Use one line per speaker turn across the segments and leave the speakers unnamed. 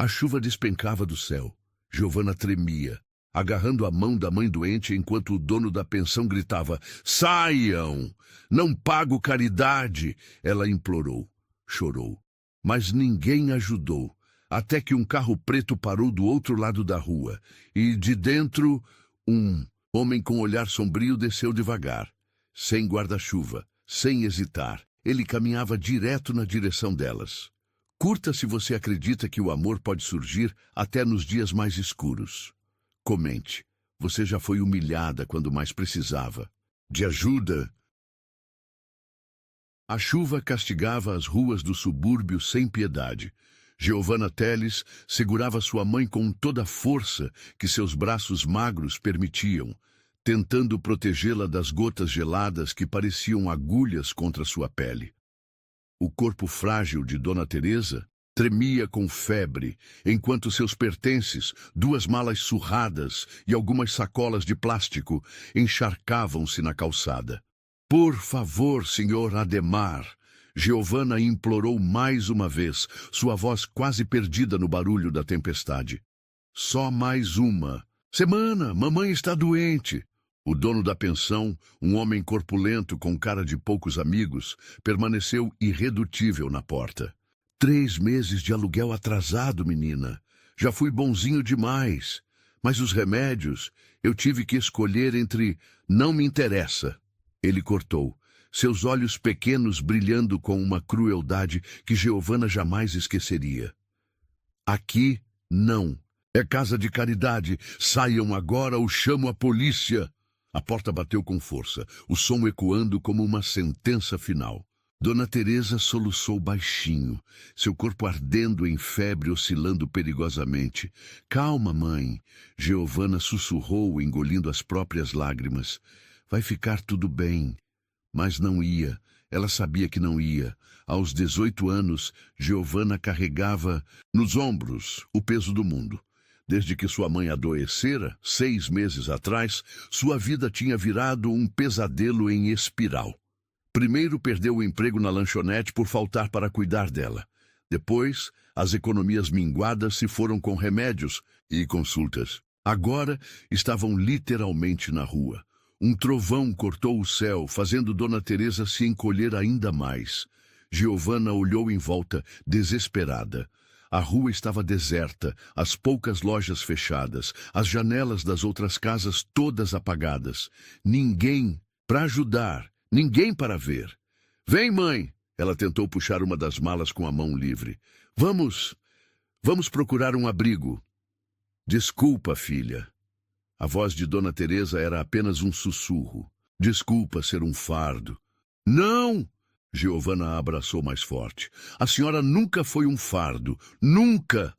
A chuva despencava do céu. Giovanna tremia, agarrando a mão da mãe doente enquanto o dono da pensão gritava: "Saiam! Não pago caridade!" Ela implorou, chorou, mas ninguém ajudou, até que um carro preto parou do outro lado da rua, e de dentro, um homem com olhar sombrio desceu devagar, sem guarda-chuva, sem hesitar. Ele caminhava direto na direção delas. Curta se você acredita que o amor pode surgir até nos dias mais escuros. Comente. Você já foi humilhada quando mais precisava de ajuda? A chuva castigava as ruas do subúrbio sem piedade. Giovanna Teles segurava sua mãe com toda a força que seus braços magros permitiam, tentando protegê-la das gotas geladas que pareciam agulhas contra sua pele. O corpo frágil de Dona Teresa tremia com febre, enquanto seus pertences, 2 malas surradas e algumas sacolas de plástico, encharcavam-se na calçada. "Por favor, senhor Ademar", Giovanna implorou mais uma vez, sua voz quase perdida no barulho da tempestade. "Só mais uma semana, mamãe está doente." O dono da pensão, um homem corpulento com cara de poucos amigos, permaneceu irredutível na porta. 3 meses de aluguel atrasado, menina. Já fui bonzinho demais. Mas os remédios, eu tive que escolher entre "não me interessa." Ele cortou, seus olhos pequenos brilhando com uma crueldade que Giovanna jamais esqueceria. "Aqui, não. É casa de caridade. Saiam agora ou chamo a polícia." A porta bateu com força, o som ecoando como uma sentença final. Dona Teresa soluçou baixinho, seu corpo ardendo em febre, oscilando perigosamente. "Calma, mãe." Giovanna sussurrou, engolindo as próprias lágrimas. "Vai ficar tudo bem." Mas não ia. Ela sabia que não ia. Aos 18 anos, Giovanna carregava nos ombros o peso do mundo. Desde que sua mãe adoecera, 6 meses atrás, sua vida tinha virado um pesadelo em espiral. Primeiro perdeu o emprego na lanchonete por faltar para cuidar dela. Depois, as economias minguadas se foram com remédios e consultas. Agora, estavam literalmente na rua. Um trovão cortou o céu, fazendo Dona Teresa se encolher ainda mais. Giovanna olhou em volta, desesperada. A rua estava deserta, as poucas lojas fechadas, as janelas das outras casas todas apagadas. Ninguém para ajudar, ninguém para ver. "Vem, mãe!" Ela tentou puxar uma das malas com a mão livre. Vamos procurar um abrigo." "Desculpa, filha." A voz de Dona Teresa era apenas um sussurro. "Desculpa ser um fardo." "Não!" Giovanna a abraçou mais forte. "A senhora nunca foi um fardo. Nunca!"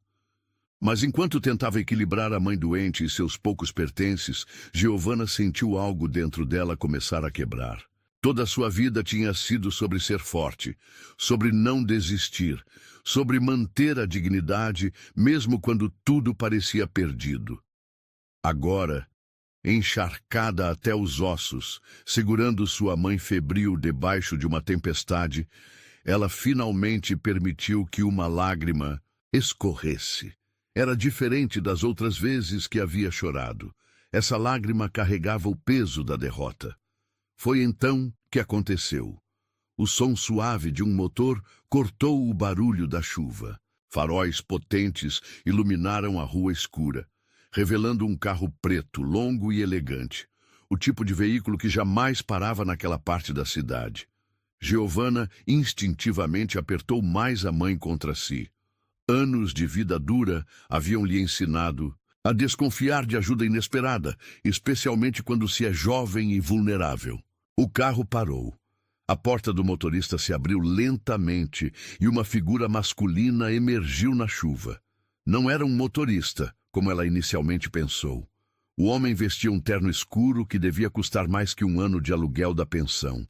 Mas enquanto tentava equilibrar a mãe doente e seus poucos pertences, Giovanna sentiu algo dentro dela começar a quebrar. Toda a sua vida tinha sido sobre ser forte, sobre não desistir, sobre manter a dignidade mesmo quando tudo parecia perdido. Agora, encharcada até os ossos, segurando sua mãe febril debaixo de uma tempestade, ela finalmente permitiu que uma lágrima escorresse. Era diferente das outras vezes que havia chorado. Essa lágrima carregava o peso da derrota. Foi então que aconteceu. O som suave de um motor cortou o barulho da chuva. Faróis potentes iluminaram a rua escura, revelando um carro preto, longo e elegante, o tipo de veículo que jamais parava naquela parte da cidade. Giovanna instintivamente apertou mais a mãe contra si. Anos de vida dura haviam lhe ensinado a desconfiar de ajuda inesperada, especialmente quando se é jovem e vulnerável. O carro parou. A porta do motorista se abriu lentamente e uma figura masculina emergiu na chuva. Não era um motorista, como ela inicialmente pensou. O homem vestia um terno escuro que devia custar mais que um ano de aluguel da pensão.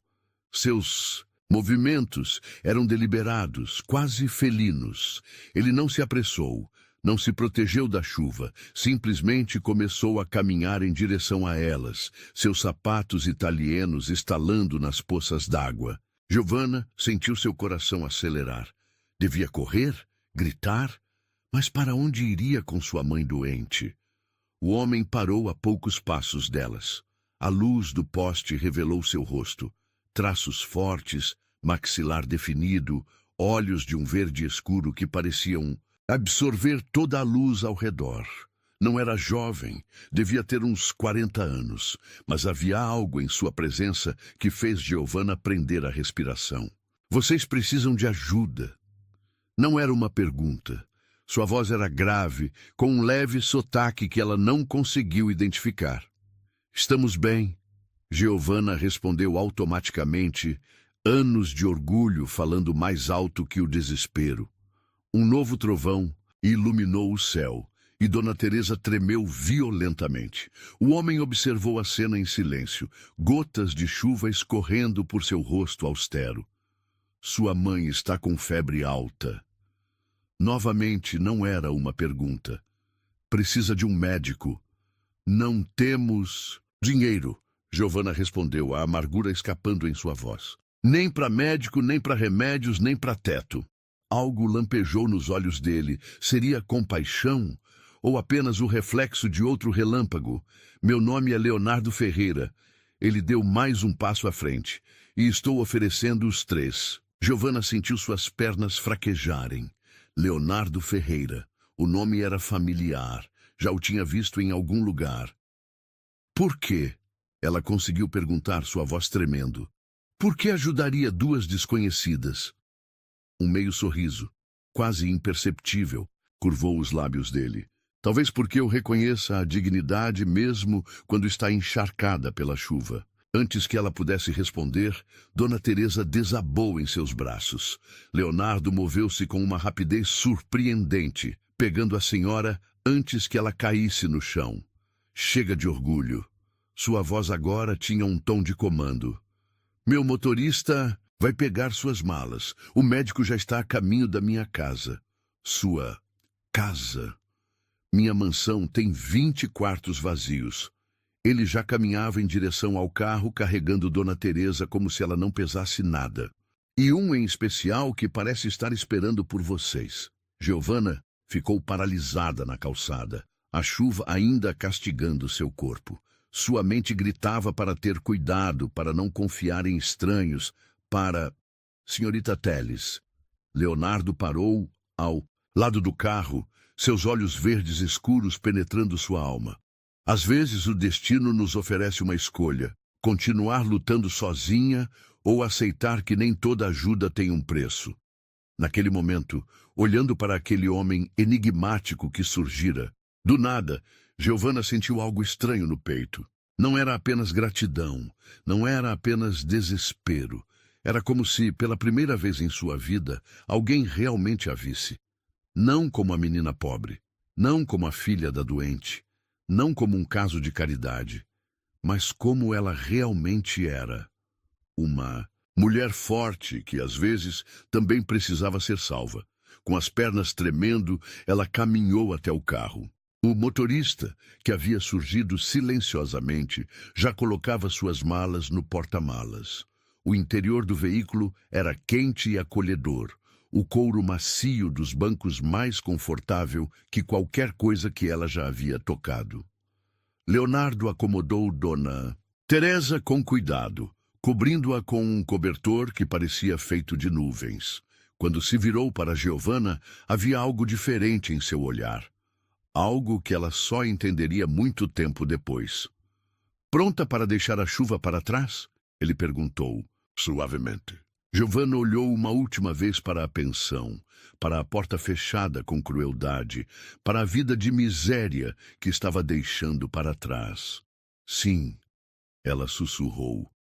Seus movimentos eram deliberados, quase felinos. Ele não se apressou, não se protegeu da chuva, simplesmente começou a caminhar em direção a elas, seus sapatos italianos estalando nas poças d'água. Giovanna sentiu seu coração acelerar. Devia correr? Gritar? Mas para onde iria com sua mãe doente? O homem parou a poucos passos delas. A luz do poste revelou seu rosto. Traços fortes, maxilar definido, olhos de um verde escuro que pareciam absorver toda a luz ao redor. Não era jovem, devia ter uns 40 anos, mas havia algo em sua presença que fez Giovanna prender a respiração. Vocês precisam de ajuda. Não era uma pergunta. Sua voz era grave, com um leve sotaque que ela não conseguiu identificar. Estamos bem, Giovanna respondeu automaticamente, anos de orgulho falando mais alto que o desespero. Um novo trovão iluminou o céu, e Dona Teresa tremeu violentamente. O homem observou a cena em silêncio, gotas de chuva escorrendo por seu rosto austero. Sua mãe está com febre alta. Novamente, não era uma pergunta. Precisa de um médico. Não temos dinheiro, Giovanna respondeu, a amargura escapando em sua voz. Nem para médico, nem para remédios, nem para teto. Algo lampejou nos olhos dele. Seria compaixão? Ou apenas o reflexo de outro relâmpago? Meu nome é Leonardo Ferreira. Ele deu mais um passo à frente. E estou oferecendo os 3. Giovanna sentiu suas pernas fraquejarem. Leonardo Ferreira. O nome era familiar. Já o tinha visto em algum lugar. Por quê? Ela conseguiu perguntar, sua voz tremendo. Por que ajudaria 2 desconhecidas? Um meio sorriso, quase imperceptível, curvou os lábios dele. Talvez porque eu reconheça a dignidade mesmo quando está encharcada pela chuva. Antes que ela pudesse responder, Dona Teresa desabou em seus braços. Leonardo moveu-se com uma rapidez surpreendente, pegando a senhora antes que ela caísse no chão. Chega de orgulho. Sua voz agora tinha um tom de comando. Meu motorista vai pegar suas malas. O médico já está a caminho da minha casa. Sua casa? Minha mansão tem 20 quartos vazios. Ele já caminhava em direção ao carro, carregando Dona Teresa como se ela não pesasse nada. E um em especial que parece estar esperando por vocês. Giovanna ficou paralisada na calçada, a chuva ainda castigando seu corpo. Sua mente gritava para ter cuidado, para não confiar em estranhos, para... Senhorita Telles. Leonardo parou ao lado do carro, seus olhos verdes escuros penetrando sua alma. Às vezes o destino nos oferece uma escolha, continuar lutando sozinha ou aceitar que nem toda ajuda tem um preço. Naquele momento, olhando para aquele homem enigmático que surgira, do nada, Giovanna sentiu algo estranho no peito. Não era apenas gratidão, não era apenas desespero. Era como se, pela primeira vez em sua vida, alguém realmente a visse. Não como a menina pobre, não como a filha da doente, não como um caso de caridade, mas como ela realmente era. Uma mulher forte que, às vezes, também precisava ser salva. Com as pernas tremendo, ela caminhou até o carro. O motorista, que havia surgido silenciosamente, já colocava suas malas no porta-malas. O interior do veículo era quente e acolhedor, o couro macio dos bancos mais confortável que qualquer coisa que ela já havia tocado. Leonardo acomodou Dona Teresa com cuidado, cobrindo-a com um cobertor que parecia feito de nuvens. Quando se virou para Giovanna, havia algo diferente em seu olhar. Algo que ela só entenderia muito tempo depois. Pronta para deixar a chuva para trás? Ele perguntou, suavemente. Giovanna olhou uma última vez para a pensão, para a porta fechada com crueldade, para a vida de miséria que estava deixando para trás. Sim, ela sussurrou.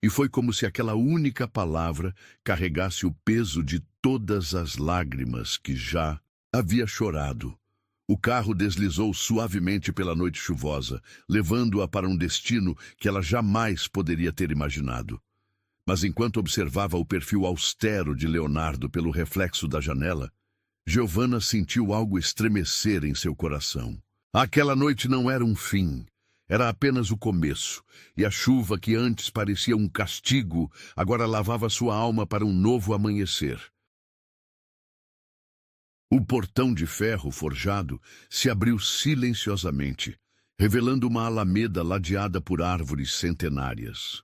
E foi como se aquela única palavra carregasse o peso de todas as lágrimas que já havia chorado. O carro deslizou suavemente pela noite chuvosa, levando-a para um destino que ela jamais poderia ter imaginado. Mas enquanto observava o perfil austero de Leonardo pelo reflexo da janela, Giovanna sentiu algo estremecer em seu coração. Aquela noite não era um fim, era apenas o começo, e a chuva que antes parecia um castigo, agora lavava sua alma para um novo amanhecer. O portão de ferro forjado se abriu silenciosamente, revelando uma alameda ladeada por árvores centenárias.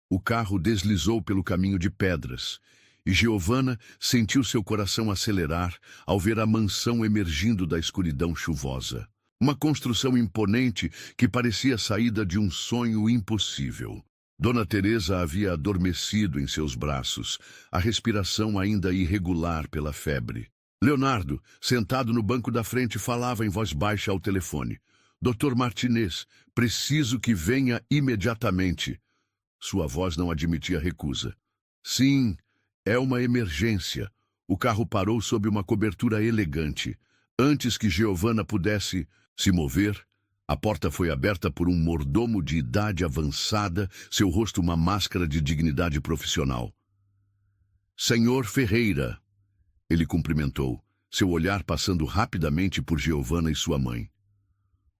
O carro deslizou pelo caminho de pedras, e Giovanna sentiu seu coração acelerar ao ver a mansão emergindo da escuridão chuvosa. Uma construção imponente que parecia saída de um sonho impossível. Dona Teresa havia adormecido em seus braços, a respiração ainda irregular pela febre. Leonardo, sentado no banco da frente, falava em voz baixa ao telefone. Dr. Martinez, preciso que venha imediatamente. Sua voz não admitia recusa. Sim, é uma emergência. O carro parou sob uma cobertura elegante. Antes que Giovanna pudesse se mover, a porta foi aberta por um mordomo de idade avançada, seu rosto uma máscara de dignidade profissional. Senhor Ferreira, ele cumprimentou, seu olhar passando rapidamente por Giovanna e sua mãe.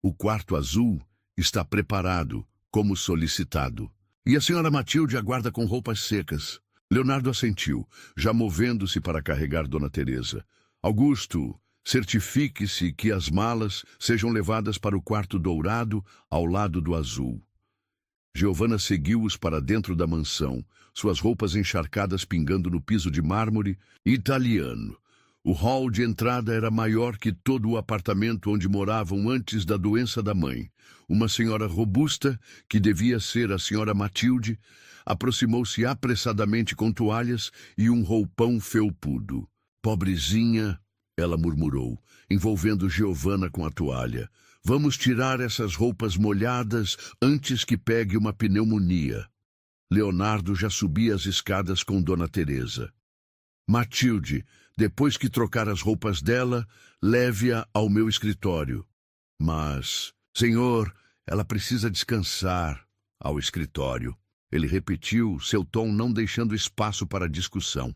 O quarto azul está preparado, como solicitado. E a senhora Matilde aguarda com roupas secas. Leonardo assentiu, já movendo-se para carregar Dona Teresa. Augusto, certifique-se que as malas sejam levadas para o quarto dourado ao lado do azul. Giovanna seguiu-os para dentro da mansão, suas roupas encharcadas pingando no piso de mármore italiano. O hall de entrada era maior que todo o apartamento onde moravam antes da doença da mãe. Uma senhora robusta, que devia ser a senhora Matilde, aproximou-se apressadamente com toalhas e um roupão felpudo. Pobrezinha, ela murmurou, envolvendo Giovanna com a toalha. Vamos tirar essas roupas molhadas antes que pegue uma pneumonia. Leonardo já subia as escadas com Dona Teresa. Matilde, depois que trocar as roupas dela, leve-a ao meu escritório. Mas, senhor, ela precisa descansar. Ao escritório. Ele repetiu, seu tom não deixando espaço para discussão.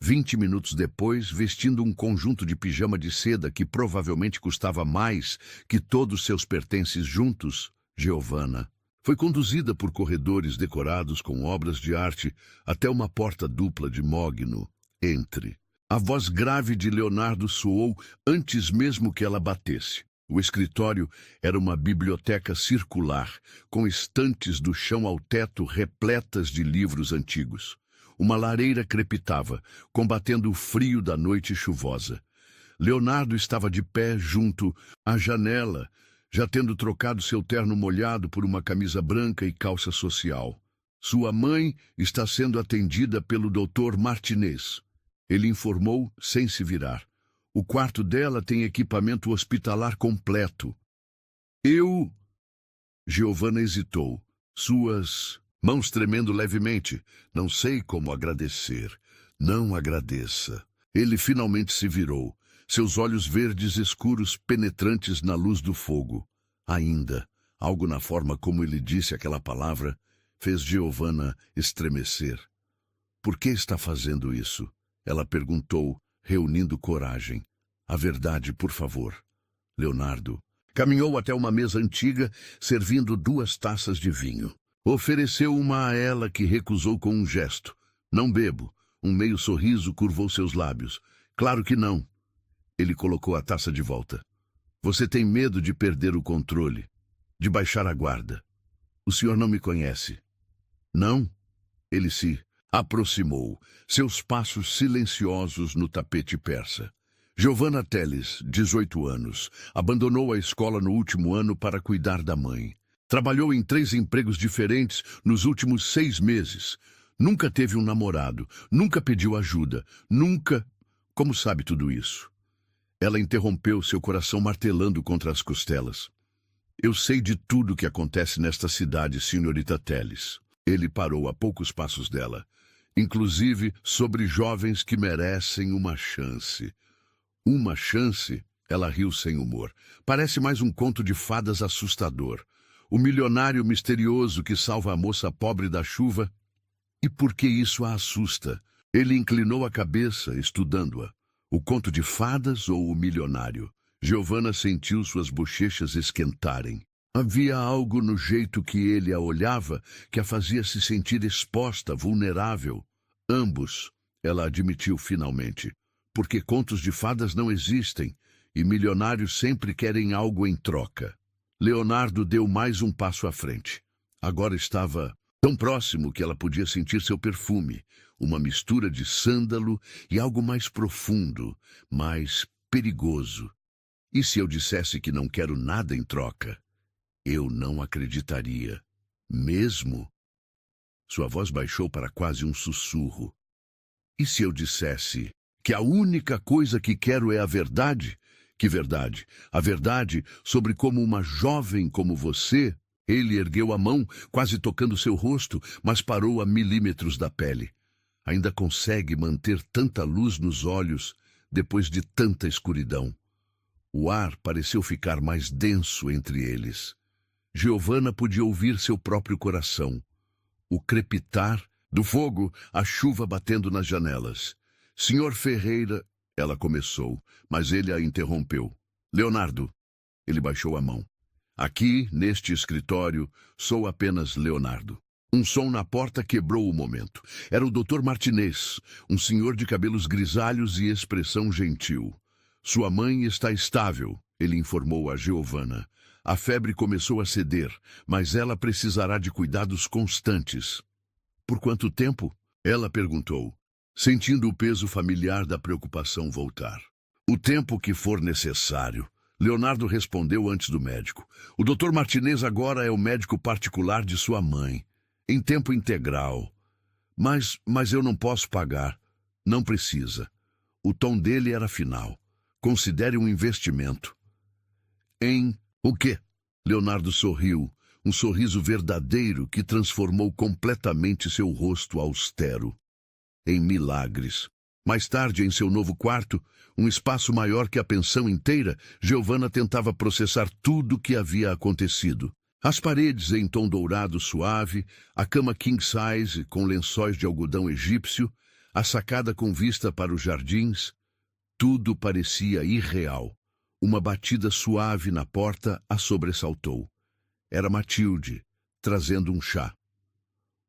20 minutos depois, vestindo um conjunto de pijama de seda que provavelmente custava mais que todos seus pertences juntos, Giovanna foi conduzida por corredores decorados com obras de arte até uma porta dupla de mogno. Entre. A voz grave de Leonardo soou antes mesmo que ela batesse. O escritório era uma biblioteca circular, com estantes do chão ao teto repletas de livros antigos. Uma lareira crepitava, combatendo o frio da noite chuvosa. Leonardo estava de pé junto à janela, já tendo trocado seu terno molhado por uma camisa branca e calça social. Sua mãe está sendo atendida pelo Dr. Martinez. Ele informou sem se virar. O quarto dela tem equipamento hospitalar completo. Giovanna hesitou, suas mãos tremendo levemente. Não sei como agradecer. Não agradeça. Ele finalmente se virou, seus olhos verdes escuros penetrantes na luz do fogo. Ainda, algo na forma como ele disse aquela palavra, fez Giovanna estremecer. Por que está fazendo isso? Ela perguntou, reunindo coragem. A verdade, por favor. Leonardo caminhou até uma mesa antiga, servindo 2 taças de vinho. Ofereceu uma a ela, que recusou com um gesto. Não bebo. Um meio sorriso curvou seus lábios. Claro que não. Ele colocou a taça de volta. Você tem medo de perder o controle, de baixar a guarda. O senhor não me conhece. Não? Ele se aproximou, seus passos silenciosos no tapete persa. Giovanna Teles, 18 anos, abandonou a escola no último ano para cuidar da mãe. Trabalhou em 3 empregos diferentes nos últimos 6 meses. Nunca teve um namorado, nunca pediu ajuda, nunca... Como sabe tudo isso? Ela interrompeu, seu coração martelando contra as costelas. Eu sei de tudo o que acontece nesta cidade, senhorita Teles. Ele parou a poucos passos dela. Inclusive sobre jovens que merecem uma chance. Uma chance? Ela riu sem humor. Parece mais um conto de fadas assustador. O milionário misterioso que salva a moça pobre da chuva. E por que isso a assusta? Ele inclinou a cabeça, estudando-a. O conto de fadas ou o milionário? Giovanna sentiu suas bochechas esquentarem. Havia algo no jeito que ele a olhava que a fazia se sentir exposta, vulnerável. Ambos, ela admitiu finalmente. porque contos de fadas não existem e milionários sempre querem algo em troca. Leonardo deu mais um passo à frente. Agora estava tão próximo que ela podia sentir seu perfume, uma mistura de sândalo e algo mais profundo, mais perigoso. E se eu dissesse que não quero nada em troca? Eu não acreditaria. Mesmo? Sua voz baixou para quase um sussurro. E se eu dissesse que a única coisa que quero é a verdade? Que verdade? A verdade sobre como uma jovem como você... Ele ergueu a mão, quase tocando seu rosto, mas parou a milímetros da pele. Ainda consegue manter tanta luz nos olhos depois de tanta escuridão. O ar pareceu ficar mais denso entre eles. Giovanna podia ouvir seu próprio coração. O crepitar do fogo, a chuva batendo nas janelas. Senhor Ferreira, ela começou, mas ele a interrompeu. Leonardo, ele baixou a mão. Aqui, neste escritório, sou apenas Leonardo. Um som na porta quebrou o momento. Era o Dr. Martinez, um senhor de cabelos grisalhos e expressão gentil. Sua mãe está estável, ele informou a Giovanna. A febre começou a ceder, mas ela precisará de cuidados constantes. Por quanto tempo? Ela perguntou, sentindo o peso familiar da preocupação voltar. O tempo que for necessário. Leonardo respondeu antes do médico. O Dr. Martinez agora é o médico particular de sua mãe, em tempo integral. Mas eu não posso pagar. Não precisa. O tom dele era final. Considere um investimento. Em o quê? Leonardo sorriu, um sorriso verdadeiro que transformou completamente seu rosto austero. Em milagres. Mais tarde, em seu novo quarto, um espaço maior que a pensão inteira, Giovanna tentava processar tudo o que havia acontecido. As paredes em tom dourado suave, a cama king size com lençóis de algodão egípcio, a sacada com vista para os jardins, tudo parecia irreal. Uma batida suave na porta a sobressaltou. Era Matilde, trazendo um chá.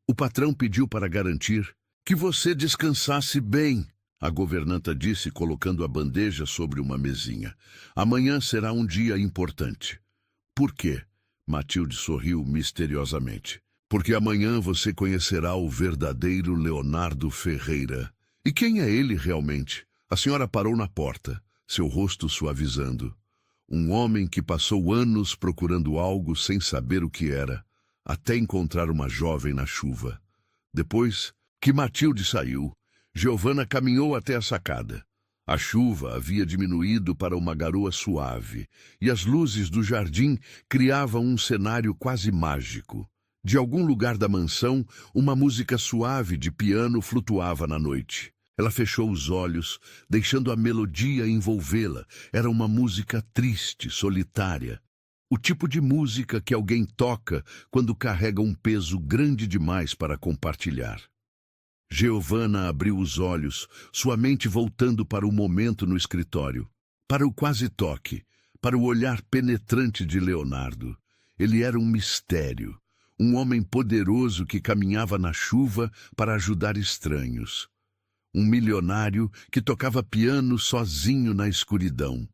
O patrão pediu para garantir que você descansasse bem. A governanta disse, colocando a bandeja sobre uma mesinha. Amanhã será um dia importante. Por quê? Matilde sorriu misteriosamente. Porque amanhã você conhecerá o verdadeiro Leonardo Ferreira. E quem é ele realmente? A senhora parou na porta, seu rosto suavizando. Um homem que passou anos procurando algo sem saber o que era, até encontrar uma jovem na chuva. Depois que Matilde saiu, Giovanna caminhou até a sacada. A chuva havia diminuído para uma garoa suave, e as luzes do jardim criavam um cenário quase mágico. De algum lugar da mansão, uma música suave de piano flutuava na noite. Ela fechou os olhos, deixando a melodia envolvê-la. Era uma música triste, solitária. O tipo de música que alguém toca quando carrega um peso grande demais para compartilhar. Giovanna abriu os olhos, sua mente voltando para o momento no escritório, para o quase toque, para o olhar penetrante de Leonardo. Ele era um mistério, um homem poderoso que caminhava na chuva para ajudar estranhos. Um milionário que tocava piano sozinho na escuridão.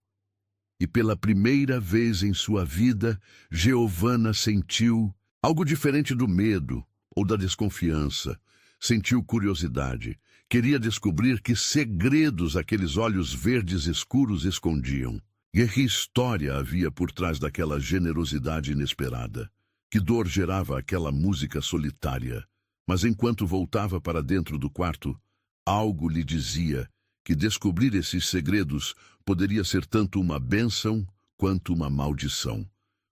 E pela primeira vez em sua vida, Giovanna sentiu algo diferente do medo ou da desconfiança. Sentiu curiosidade. Queria descobrir que segredos aqueles olhos verdes escuros escondiam. E que história havia por trás daquela generosidade inesperada. Que dor gerava aquela música solitária. Mas enquanto voltava para dentro do quarto, algo lhe dizia que descobrir esses segredos poderia ser tanto uma bênção quanto uma maldição.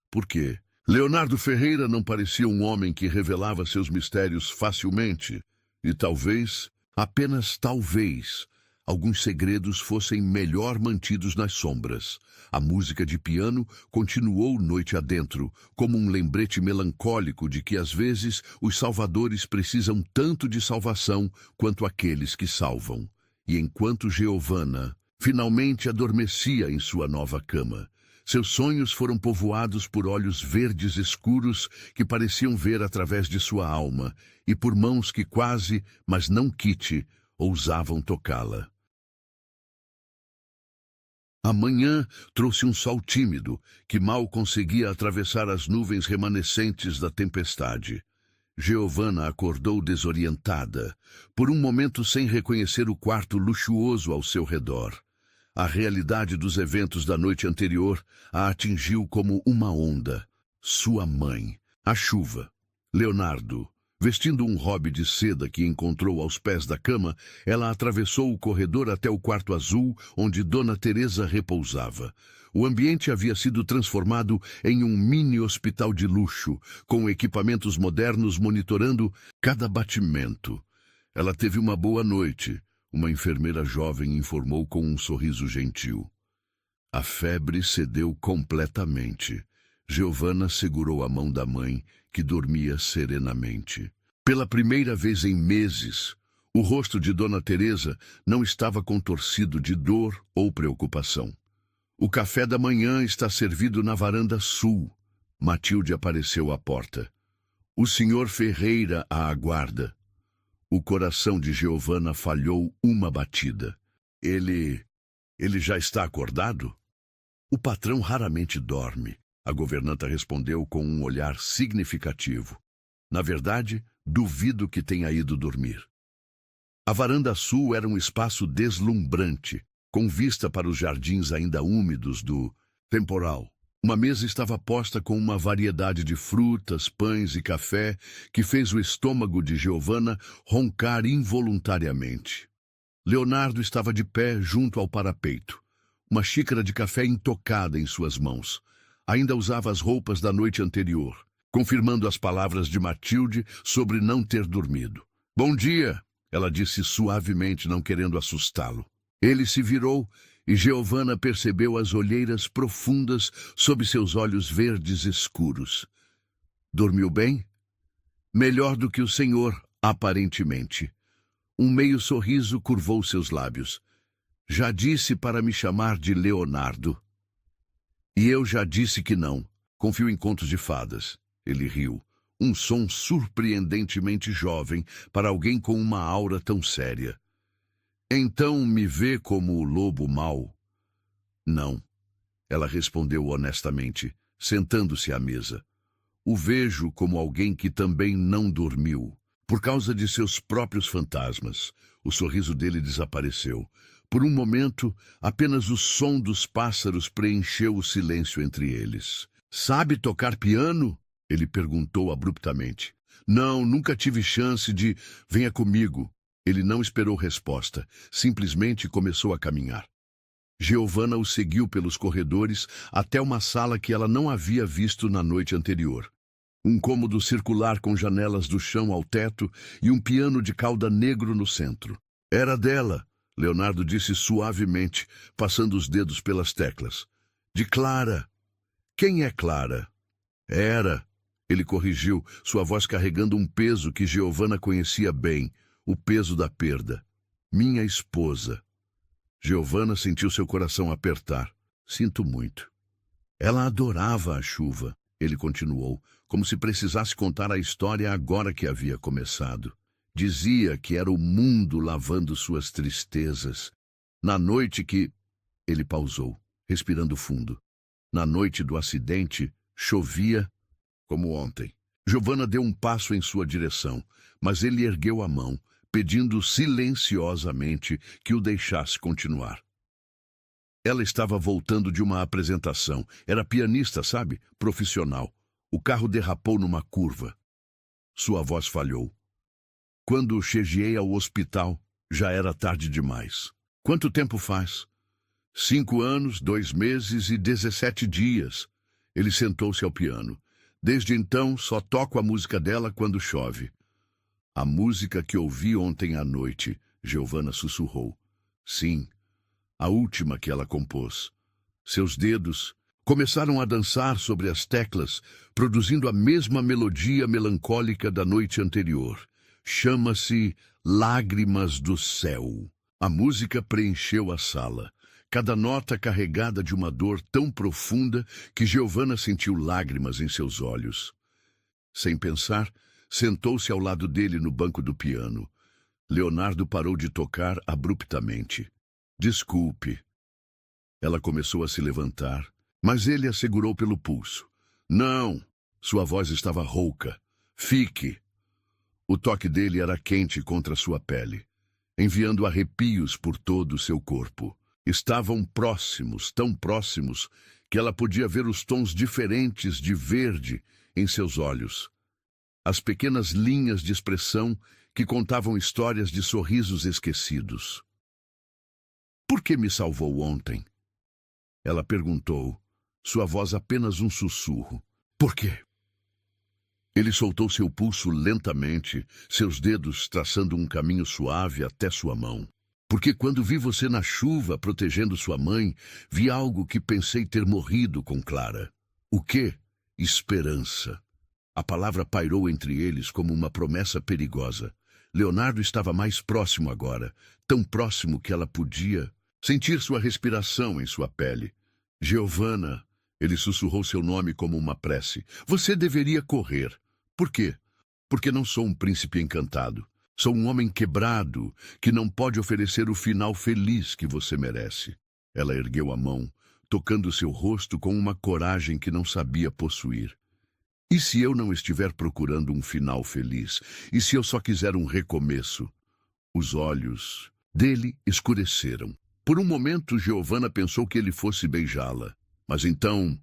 Por quê? Leonardo Ferreira não parecia um homem que revelava seus mistérios facilmente. E talvez, apenas talvez, alguns segredos fossem melhor mantidos nas sombras. A música de piano continuou noite adentro, como um lembrete melancólico de que às vezes os salvadores precisam tanto de salvação quanto aqueles que salvam. E enquanto Giovanna finalmente adormecia em sua nova cama, seus sonhos foram povoados por olhos verdes escuros que pareciam ver através de sua alma e por mãos que quase, mas não quite, ousavam tocá-la. A manhã trouxe um sol tímido, que mal conseguia atravessar as nuvens remanescentes da tempestade. Giovanna acordou desorientada, por um momento sem reconhecer o quarto luxuoso ao seu redor. A realidade dos eventos da noite anterior a atingiu como uma onda. Sua mãe, a chuva, Leonardo. Vestindo um robe de seda que encontrou aos pés da cama, ela atravessou o corredor até o quarto azul onde Dona Teresa repousava. O ambiente havia sido transformado em um mini hospital de luxo, com equipamentos modernos monitorando cada batimento. Ela teve uma boa noite, uma enfermeira jovem informou com um sorriso gentil. A febre cedeu completamente. Giovanna segurou a mão da mãe, que dormia serenamente. Pela primeira vez em meses, o rosto de Dona Teresa não estava contorcido de dor ou preocupação. O café da manhã está servido na varanda sul. Matilde apareceu à porta. O senhor Ferreira a aguarda. O coração de Giovanna falhou uma batida. Ele já está acordado? O patrão raramente dorme. A governanta respondeu com um olhar significativo. Na verdade, duvido que tenha ido dormir. A varanda sul era um espaço deslumbrante, com vista para os jardins ainda úmidos do temporal. Uma mesa estava posta com uma variedade de frutas, pães e café que fez o estômago de Giovanna roncar involuntariamente. Leonardo estava de pé junto ao parapeito, uma xícara de café intocada em suas mãos. Ainda usava as roupas da noite anterior, confirmando as palavras de Matilde sobre não ter dormido. "Bom dia", ela disse suavemente, não querendo assustá-lo. Ele se virou e Giovanna percebeu as olheiras profundas sob seus olhos verdes escuros. "Dormiu bem?" "Melhor do que o senhor, aparentemente." Um meio sorriso curvou seus lábios. "Já disse para me chamar de Leonardo." "E eu já disse que não. Confio em contos de fadas." Ele riu. Um som surpreendentemente jovem para alguém com uma aura tão séria. "Então me vê como o lobo mau?" "Não." Ela respondeu honestamente, sentando-se à mesa. "O vejo como alguém que também não dormiu, por causa de seus próprios fantasmas." O sorriso dele desapareceu. Por um momento, apenas o som dos pássaros preencheu o silêncio entre eles. "Sabe tocar piano?" Ele perguntou abruptamente. "Não, nunca tive chance de... Venha comigo." Ele não esperou resposta, simplesmente começou a caminhar. Giovanna o seguiu pelos corredores até uma sala que ela não havia visto na noite anterior. Um cômodo circular com janelas do chão ao teto e um piano de cauda negro no centro. "Era dela", Leonardo disse suavemente, passando os dedos pelas teclas. "De Clara." "Quem é Clara?" "Era", ele corrigiu, sua voz carregando um peso que Giovanna conhecia bem, o peso da perda. "Minha esposa." Giovanna sentiu seu coração apertar. "Sinto muito." "Ela adorava a chuva", ele continuou, como se precisasse contar a história agora que havia começado. "Dizia que era o mundo lavando suas tristezas. Na noite que..." Ele pausou, respirando fundo. "Na noite do acidente, chovia como ontem." Giovanna deu um passo em sua direção, mas ele ergueu a mão, pedindo silenciosamente que o deixasse continuar. Ela estava voltando de uma apresentação. Era pianista, sabe? Profissional. O carro derrapou numa curva. Sua voz falhou. "Quando cheguei ao hospital, já era tarde demais." "Quanto tempo faz?" 5 anos, 2 meses e 17 dias. Ele sentou-se ao piano. "Desde então, só toco a música dela quando chove." "A música que ouvi ontem à noite", Giovanna sussurrou. "Sim, a última que ela compôs." Seus dedos começaram a dançar sobre as teclas, produzindo a mesma melodia melancólica da noite anterior. Chama-se Lágrimas do Céu. A música preencheu a sala, cada nota carregada de uma dor tão profunda que Giovanna sentiu lágrimas em seus olhos. Sem pensar, sentou-se ao lado dele no banco do piano. Leonardo parou de tocar abruptamente. "Desculpe." Ela começou a se levantar, mas ele a segurou pelo pulso. Não! Sua voz estava rouca. Fique! O toque dele era quente contra sua pele, enviando arrepios por todo o seu corpo. Estavam próximos, tão próximos, que ela podia ver os tons diferentes de verde em seus olhos. As pequenas linhas de expressão que contavam histórias de sorrisos esquecidos. Por que me salvou ontem? Ela perguntou, sua voz apenas um sussurro. Por quê? Ele soltou seu pulso lentamente, seus dedos traçando um caminho suave até sua mão. Porque quando vi você na chuva protegendo sua mãe, vi algo que pensei ter morrido com Clara. O quê? Esperança. A palavra pairou entre eles como uma promessa perigosa. Leonardo estava mais próximo agora, tão próximo que ela podia sentir sua respiração em sua pele. Giovanna, ele sussurrou seu nome como uma prece. Você deveria correr. Por quê? Porque não sou um príncipe encantado. Sou um homem quebrado, que não pode oferecer o final feliz que você merece. Ela ergueu a mão, tocando seu rosto com uma coragem que não sabia possuir. E se eu não estiver procurando um final feliz? E se eu só quiser um recomeço? Os olhos dele escureceram. Por um momento, Giovanna pensou que ele fosse beijá-la. Mas então...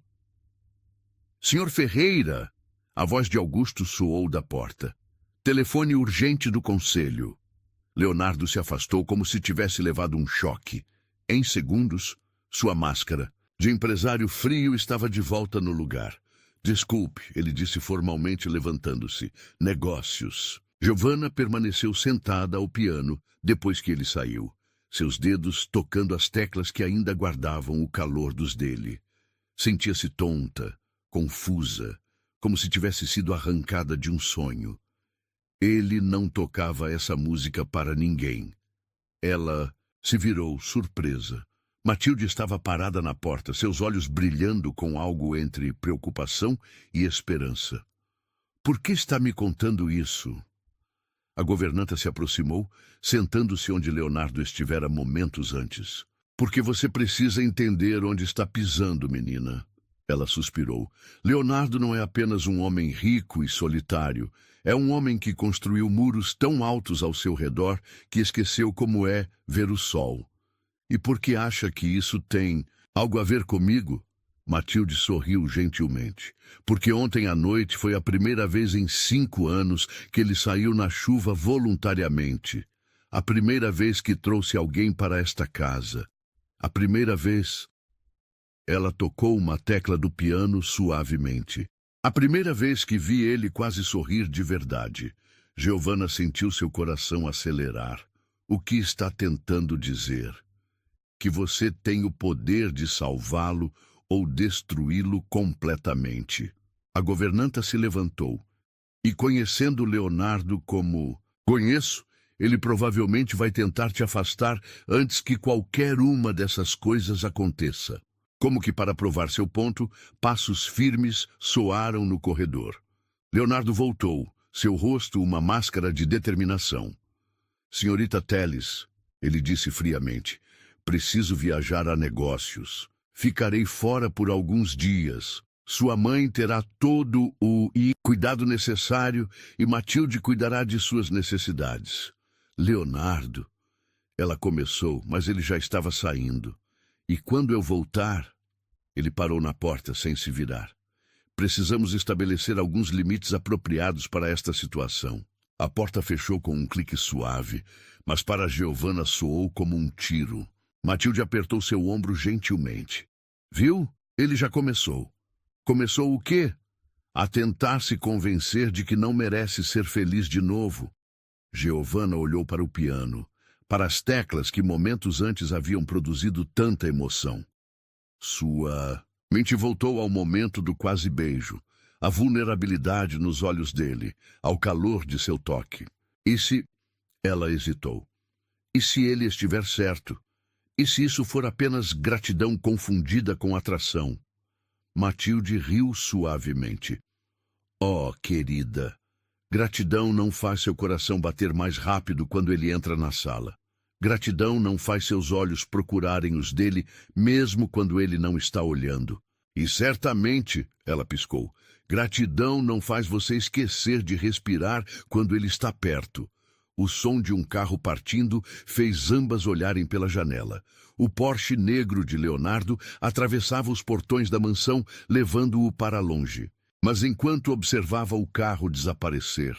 Senhor Ferreira! A voz de Augusto soou da porta. Telefone urgente do conselho. Leonardo se afastou como se tivesse levado um choque. Em segundos, sua máscara de empresário frio estava de volta no lugar. Desculpe, ele disse formalmente, levantando-se. Negócios. Giovanna permaneceu sentada ao piano depois que ele saiu, seus dedos tocando as teclas que ainda guardavam o calor dos dele. Sentia-se tonta, confusa, como se tivesse sido arrancada de um sonho. Ele não tocava essa música para ninguém. Ela se virou, surpresa. Matilde estava parada na porta, seus olhos brilhando com algo entre preocupação e esperança. Por que está me contando isso? A governanta se aproximou, sentando-se onde Leonardo estivera momentos antes. Porque você precisa entender onde está pisando, menina. Ela suspirou. Leonardo não é apenas um homem rico e solitário. É um homem que construiu muros tão altos ao seu redor que esqueceu como é ver o sol. E por que acha que isso tem algo a ver comigo? Matilde sorriu gentilmente. Porque ontem à noite foi a primeira vez em 5 anos que ele saiu na chuva voluntariamente. A primeira vez que trouxe alguém para esta casa. A primeira vez... Ela tocou uma tecla do piano suavemente. A primeira vez que vi ele quase sorrir de verdade. Giovanna sentiu seu coração acelerar. O que está tentando dizer? Que você tem o poder de salvá-lo ou destruí-lo completamente. A governanta se levantou. E conhecendo Leonardo como... Conheço, ele provavelmente vai tentar te afastar antes que qualquer uma dessas coisas aconteça. Como que para provar seu ponto, passos firmes soaram no corredor. Leonardo voltou, seu rosto uma máscara de determinação. Senhorita Telles, ele disse friamente, preciso viajar a negócios. Ficarei fora por alguns dias. Sua mãe terá todo o cuidado necessário e Matilde cuidará de suas necessidades. Leonardo, ela começou, mas ele já estava saindo. E quando eu voltar... Ele parou na porta sem se virar. Precisamos estabelecer alguns limites apropriados para esta situação. A porta fechou com um clique suave, mas para Giovanna soou como um tiro. Matilde apertou seu ombro gentilmente. Viu? Ele já começou. Começou o quê? A tentar se convencer de que não merece ser feliz de novo. Giovanna olhou para o piano, para as teclas que momentos antes haviam produzido tanta emoção. Sua mente voltou ao momento do quase beijo, à vulnerabilidade nos olhos dele, ao calor de seu toque. E se... Ela hesitou. E se ele estiver certo? E se isso for apenas gratidão confundida com atração? Matilde riu suavemente. Oh, querida, gratidão não faz seu coração bater mais rápido quando ele entra na sala. Gratidão não faz seus olhos procurarem os dele, mesmo quando ele não está olhando. E certamente, ela piscou, gratidão não faz você esquecer de respirar quando ele está perto. O som de um carro partindo fez ambas olharem pela janela. O Porsche negro de Leonardo atravessava os portões da mansão, levando-o para longe. Mas enquanto observava o carro desaparecer,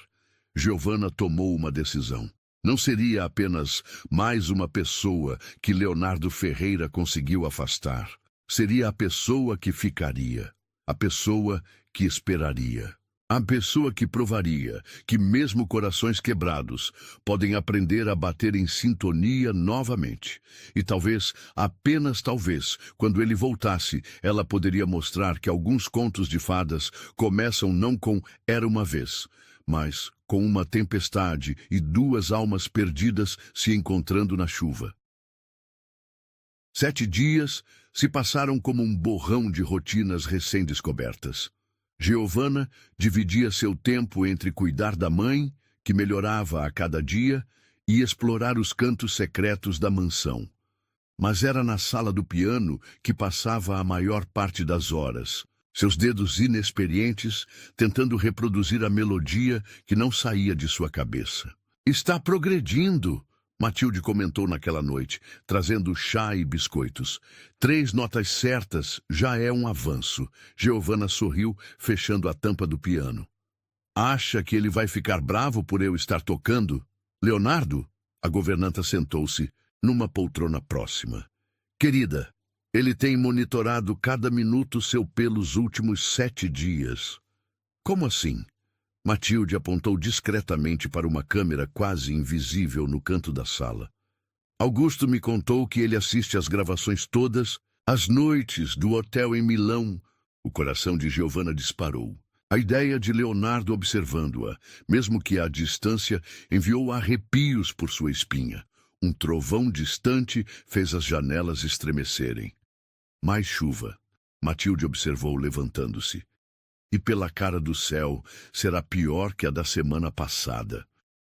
Giovanna tomou uma decisão. Não seria apenas mais uma pessoa que Leonardo Ferreira conseguiu afastar. Seria a pessoa que ficaria, a pessoa que esperaria. A pessoa que provaria que mesmo corações quebrados podem aprender a bater em sintonia novamente. E talvez, apenas talvez, quando ele voltasse, ela poderia mostrar que alguns contos de fadas começam não com "era uma vez", mas com uma tempestade e duas almas perdidas se encontrando na chuva. 7 dias se passaram como um borrão de rotinas recém-descobertas. Giovanna dividia seu tempo entre cuidar da mãe, que melhorava a cada dia, e explorar os cantos secretos da mansão. Mas era na sala do piano que passava a maior parte das horas, seus dedos inexperientes tentando reproduzir a melodia que não saía de sua cabeça. "Está progredindo", Matilde comentou naquela noite, trazendo chá e biscoitos. 3 notas certas já é um avanço. Giovanna sorriu, fechando a tampa do piano. "Acha que ele vai ficar bravo por eu estar tocando? Leonardo?" A governanta sentou-se numa poltrona próxima. "Querida, ele tem monitorado cada minuto seu pelos últimos 7 dias. "Como assim?" Matilde apontou discretamente para uma câmera quase invisível no canto da sala. "Augusto me contou que ele assiste às gravações todas, às noites do hotel em Milão." O coração de Giovanna disparou. A ideia de Leonardo observando-a, mesmo que à distância, enviou arrepios por sua espinha. Um trovão distante fez as janelas estremecerem. "Mais chuva", Matilde observou levantando-se. "E pela cara do céu, será pior que a da semana passada."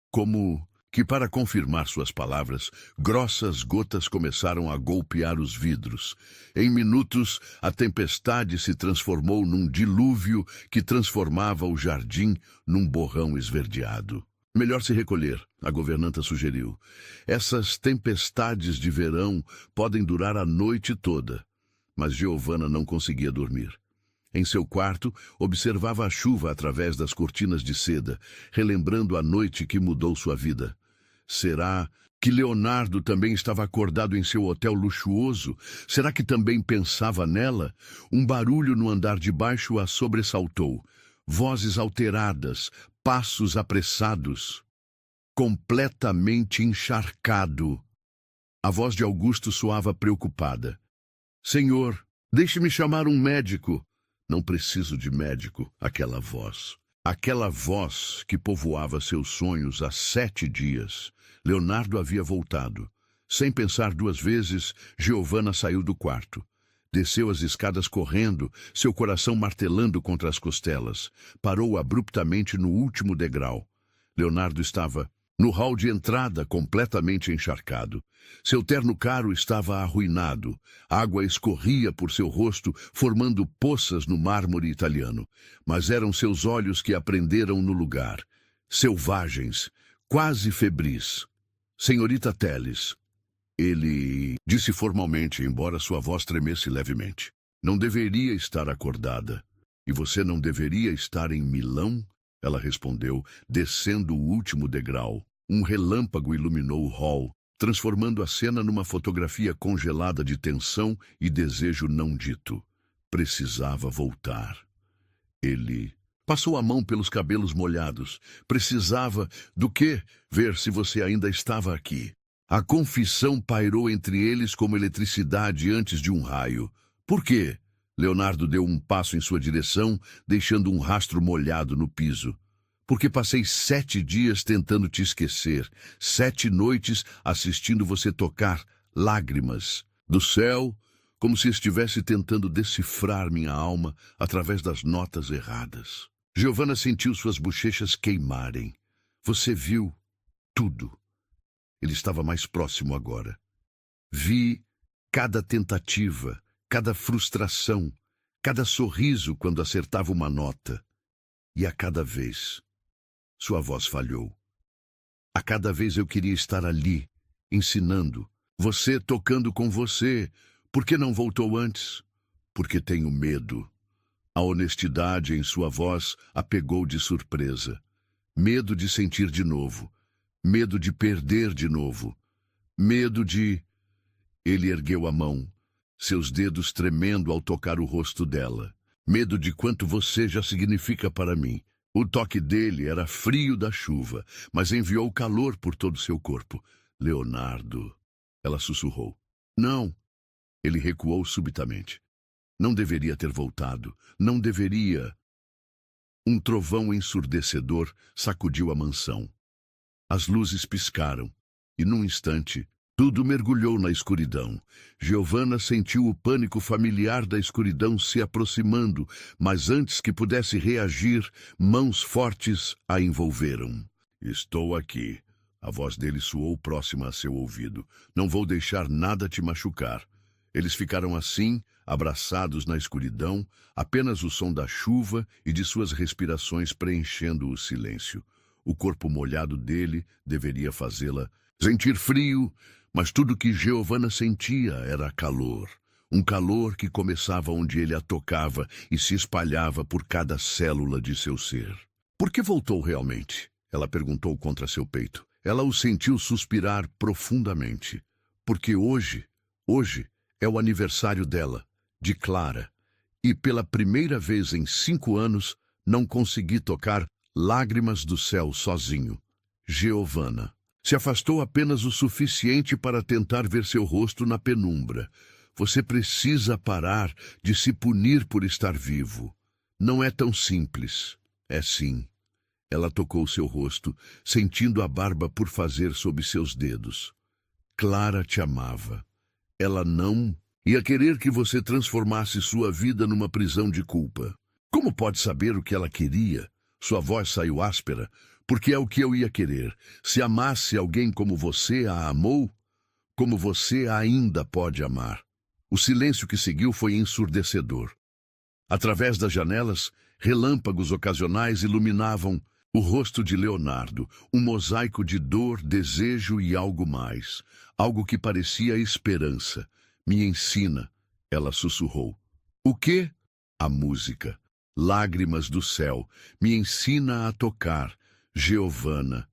Como que, para confirmar suas palavras, grossas gotas começaram a golpear os vidros. Em minutos, a tempestade se transformou num dilúvio que transformava o jardim num borrão esverdeado. "Melhor se recolher", a governanta sugeriu. "Essas tempestades de verão podem durar a noite toda." Mas Giovanna não conseguia dormir. Em seu quarto, observava a chuva através das cortinas de seda, relembrando a noite que mudou sua vida. Será que Leonardo também estava acordado em seu hotel luxuoso? Será que também pensava nela? Um barulho no andar de baixo a sobressaltou. Vozes alteradas, passos apressados. Completamente encharcado. A voz de Augusto soava preocupada. "Senhor, deixe-me chamar um médico." "Não preciso de médico", aquela voz. Aquela voz que povoava seus sonhos há 7 dias. Leonardo havia voltado. Sem pensar 2 vezes, Giovanna saiu do quarto. Desceu as escadas correndo, seu coração martelando contra as costelas. Parou abruptamente no último degrau. Leonardo estava no hall de entrada, completamente encharcado. Seu terno caro estava arruinado. Água escorria por seu rosto, formando poças no mármore italiano. Mas eram seus olhos que aprenderam no lugar. Selvagens, quase febris. "Senhorita Telles", ele disse formalmente, embora sua voz tremesse levemente. "Não deveria estar acordada." "E você não deveria estar em Milão?" Ela respondeu, descendo o último degrau. Um relâmpago iluminou o hall, transformando a cena numa fotografia congelada de tensão e desejo não dito. Precisava voltar. Ele passou a mão pelos cabelos molhados. "Precisava do quê? Ver se você ainda estava aqui." A confissão pairou entre eles como eletricidade antes de um raio. "Por quê?" Leonardo deu um passo em sua direção, deixando um rastro molhado no piso. "Porque passei 7 dias tentando te esquecer, 7 noites assistindo você tocar lágrimas do céu, como se estivesse tentando decifrar minha alma através das notas erradas." Giovanna sentiu suas bochechas queimarem. "Você viu tudo." Ele estava mais próximo agora. Vi cada tentativa, cada frustração, cada sorriso quando acertava uma nota. E a cada vez, sua voz falhou. A cada vez eu queria estar ali, ensinando, você tocando com você. Por que não voltou antes? Porque tenho medo. A honestidade em sua voz a pegou de surpresa. Medo de sentir de novo. Medo de perder de novo. Medo de... Ele ergueu a mão, seus dedos tremendo ao tocar o rosto dela. Medo de quanto você já significa para mim. O toque dele era frio da chuva, mas enviou calor por todo seu corpo. Leonardo, ela sussurrou. Não. Ele recuou subitamente. Não deveria ter voltado. Não deveria. Um trovão ensurdecedor sacudiu a mansão. As luzes piscaram, e num instante, tudo mergulhou na escuridão. Giovanna sentiu o pânico familiar da escuridão se aproximando, mas antes que pudesse reagir, mãos fortes a envolveram. Estou aqui. A voz dele soou próxima a seu ouvido. Não vou deixar nada te machucar. Eles ficaram assim, abraçados na escuridão, apenas o som da chuva e de suas respirações preenchendo o silêncio. O corpo molhado dele deveria fazê-la sentir frio, mas tudo que Giovanna sentia era calor. Um calor que começava onde ele a tocava e se espalhava por cada célula de seu ser. Por que voltou realmente? Ela perguntou contra seu peito. Ela o sentiu suspirar profundamente. Porque hoje é o aniversário dela, de Clara. E pela primeira vez em 5 anos, não consegui tocar Lágrimas do Céu sozinho. Giovanna se afastou apenas o suficiente para tentar ver seu rosto na penumbra. Você precisa parar de se punir por estar vivo. Não é tão simples. É sim. Ela tocou seu rosto, sentindo a barba por fazer sob seus dedos. Clara te amava. Ela não ia querer que você transformasse sua vida numa prisão de culpa. Como pode saber o que ela queria? Sua voz saiu áspera. Porque é o que eu ia querer. Se amasse alguém como você a amou, como você ainda pode amar. O silêncio que seguiu foi ensurdecedor. Através das janelas, relâmpagos ocasionais iluminavam o rosto de Leonardo, um mosaico de dor, desejo e algo mais. Algo que parecia esperança. Me ensina, ela sussurrou. O quê? A música. Lágrimas do Céu. Me ensina a tocar. Giovanna,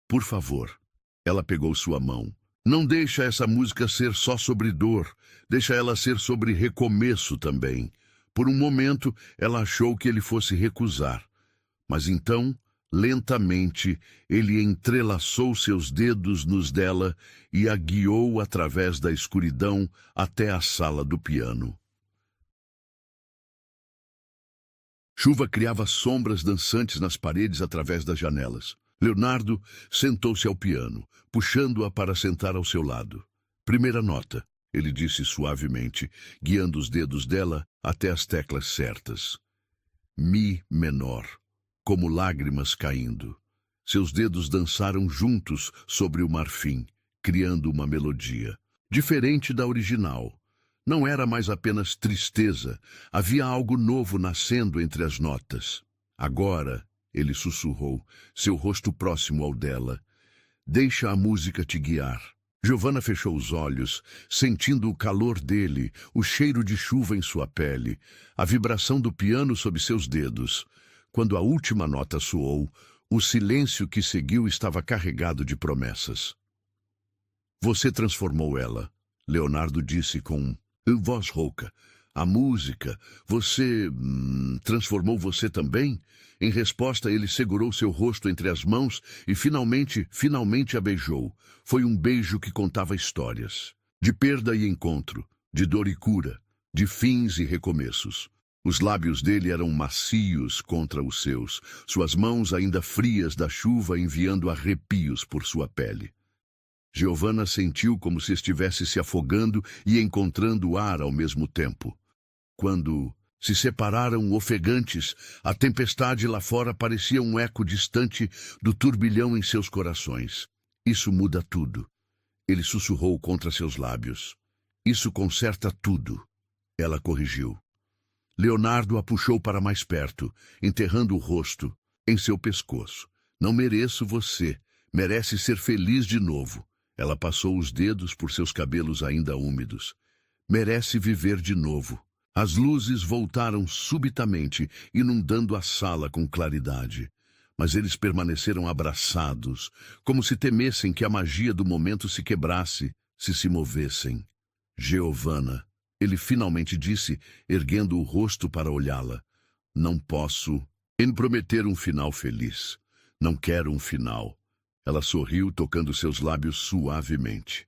por favor. Ela pegou sua mão. Não deixa essa música ser só sobre dor. Deixa ela ser sobre recomeço também. Por um momento, ela achou que ele fosse recusar. Mas então, lentamente, ele entrelaçou seus dedos nos dela e a guiou através da escuridão até a sala do piano. Chuva criava sombras dançantes nas paredes através das janelas. Leonardo sentou-se ao piano, puxando-a para sentar ao seu lado. Primeira nota, ele disse suavemente, guiando os dedos dela até as teclas certas. Mi menor, como lágrimas caindo. Seus dedos dançaram juntos sobre o marfim, criando uma melodia. Diferente da original. Não era mais apenas tristeza, havia algo novo nascendo entre as notas. Agora, ele sussurrou, seu rosto próximo ao dela. Deixa a música te guiar. Giovanna fechou os olhos, sentindo o calor dele, o cheiro de chuva em sua pele, a vibração do piano sob seus dedos. Quando a última nota soou, o silêncio que seguiu estava carregado de promessas. Você transformou ela, Leonardo disse com voz rouca. A música, você transformou você também? Em resposta, ele segurou seu rosto entre as mãos e finalmente a beijou. Foi um beijo que contava histórias. De perda e encontro, de dor e cura, de fins e recomeços. Os lábios dele eram macios contra os seus, suas mãos ainda frias da chuva enviando arrepios por sua pele. Giovanna sentiu como se estivesse se afogando e encontrando ar ao mesmo tempo. Quando se separaram ofegantes, a tempestade lá fora parecia um eco distante do turbilhão em seus corações. Isso muda tudo. Ele sussurrou contra seus lábios. Isso conserta tudo. Ela corrigiu. Leonardo a puxou para mais perto, enterrando o rosto em seu pescoço. Não mereço você. Merece ser feliz de novo. Ela passou os dedos por seus cabelos ainda úmidos. Merece viver de novo. As luzes voltaram subitamente, inundando a sala com claridade. Mas eles permaneceram abraçados, como se temessem que a magia do momento se quebrasse, se movessem. Giovanna, ele finalmente disse, erguendo o rosto para olhá-la. Não posso prometer um final feliz. Não quero um final. Ela sorriu, tocando seus lábios suavemente.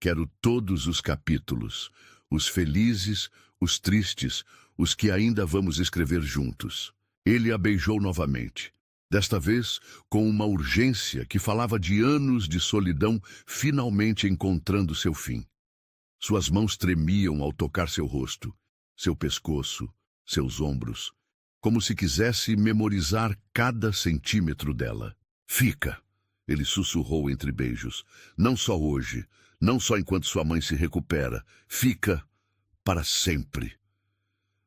Quero todos os capítulos, os felizes, os tristes, os que ainda vamos escrever juntos. Ele a beijou novamente. Desta vez, com uma urgência que falava de anos de solidão finalmente encontrando seu fim. Suas mãos tremiam ao tocar seu rosto, seu pescoço, seus ombros, como se quisesse memorizar cada centímetro dela. Fica, ele sussurrou entre beijos. Não só hoje, não só enquanto sua mãe se recupera. Fica para sempre.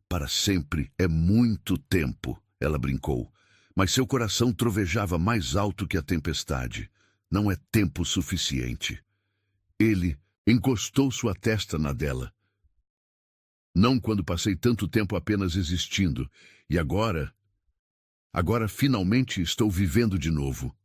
Para sempre é muito tempo, ela brincou. Mas seu coração trovejava mais alto que a tempestade. Não é tempo suficiente. Ele encostou sua testa na dela. Não quando passei tanto tempo apenas existindo. E agora finalmente estou vivendo de novo.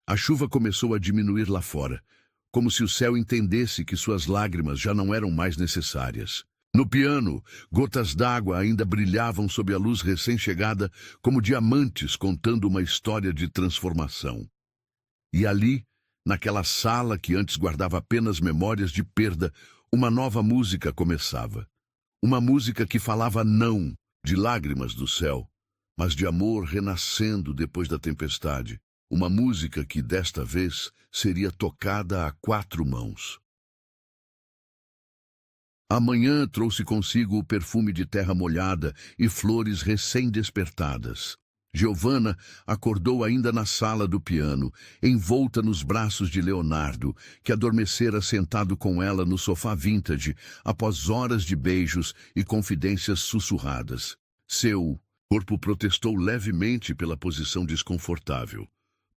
A chuva começou a diminuir lá fora, como se o céu entendesse que suas lágrimas já não eram mais necessárias. No piano, gotas d'água ainda brilhavam sob a luz recém-chegada como diamantes contando uma história de transformação. E ali, naquela sala que antes guardava apenas memórias de perda, uma nova música começava. Uma música que falava não de lágrimas do céu, mas de amor renascendo depois da tempestade. Uma música que, desta vez, seria tocada a 4 mãos. A manhã trouxe consigo o perfume de terra molhada e flores recém-despertadas. Giovanna acordou ainda na sala do piano, envolta nos braços de Leonardo, que adormecera sentado com ela no sofá vintage, após horas de beijos e confidências sussurradas. Seu corpo protestou levemente pela posição desconfortável,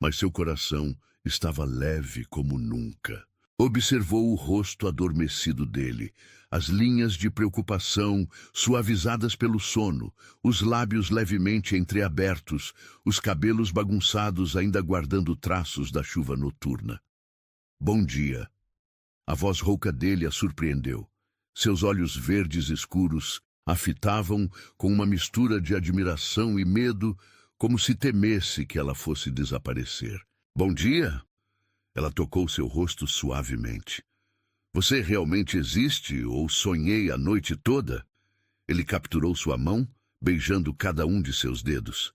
mas seu coração estava leve como nunca. Observou o rosto adormecido dele, as linhas de preocupação suavizadas pelo sono, os lábios levemente entreabertos, os cabelos bagunçados ainda guardando traços da chuva noturna. Bom dia. A voz rouca dele a surpreendeu. Seus olhos verdes escuros a fitavam com uma mistura de admiração e medo, como se temesse que ela fosse desaparecer. Bom dia. Ela tocou seu rosto suavemente. Você realmente existe ou sonhei a noite toda? Ele capturou sua mão, beijando cada um de seus dedos.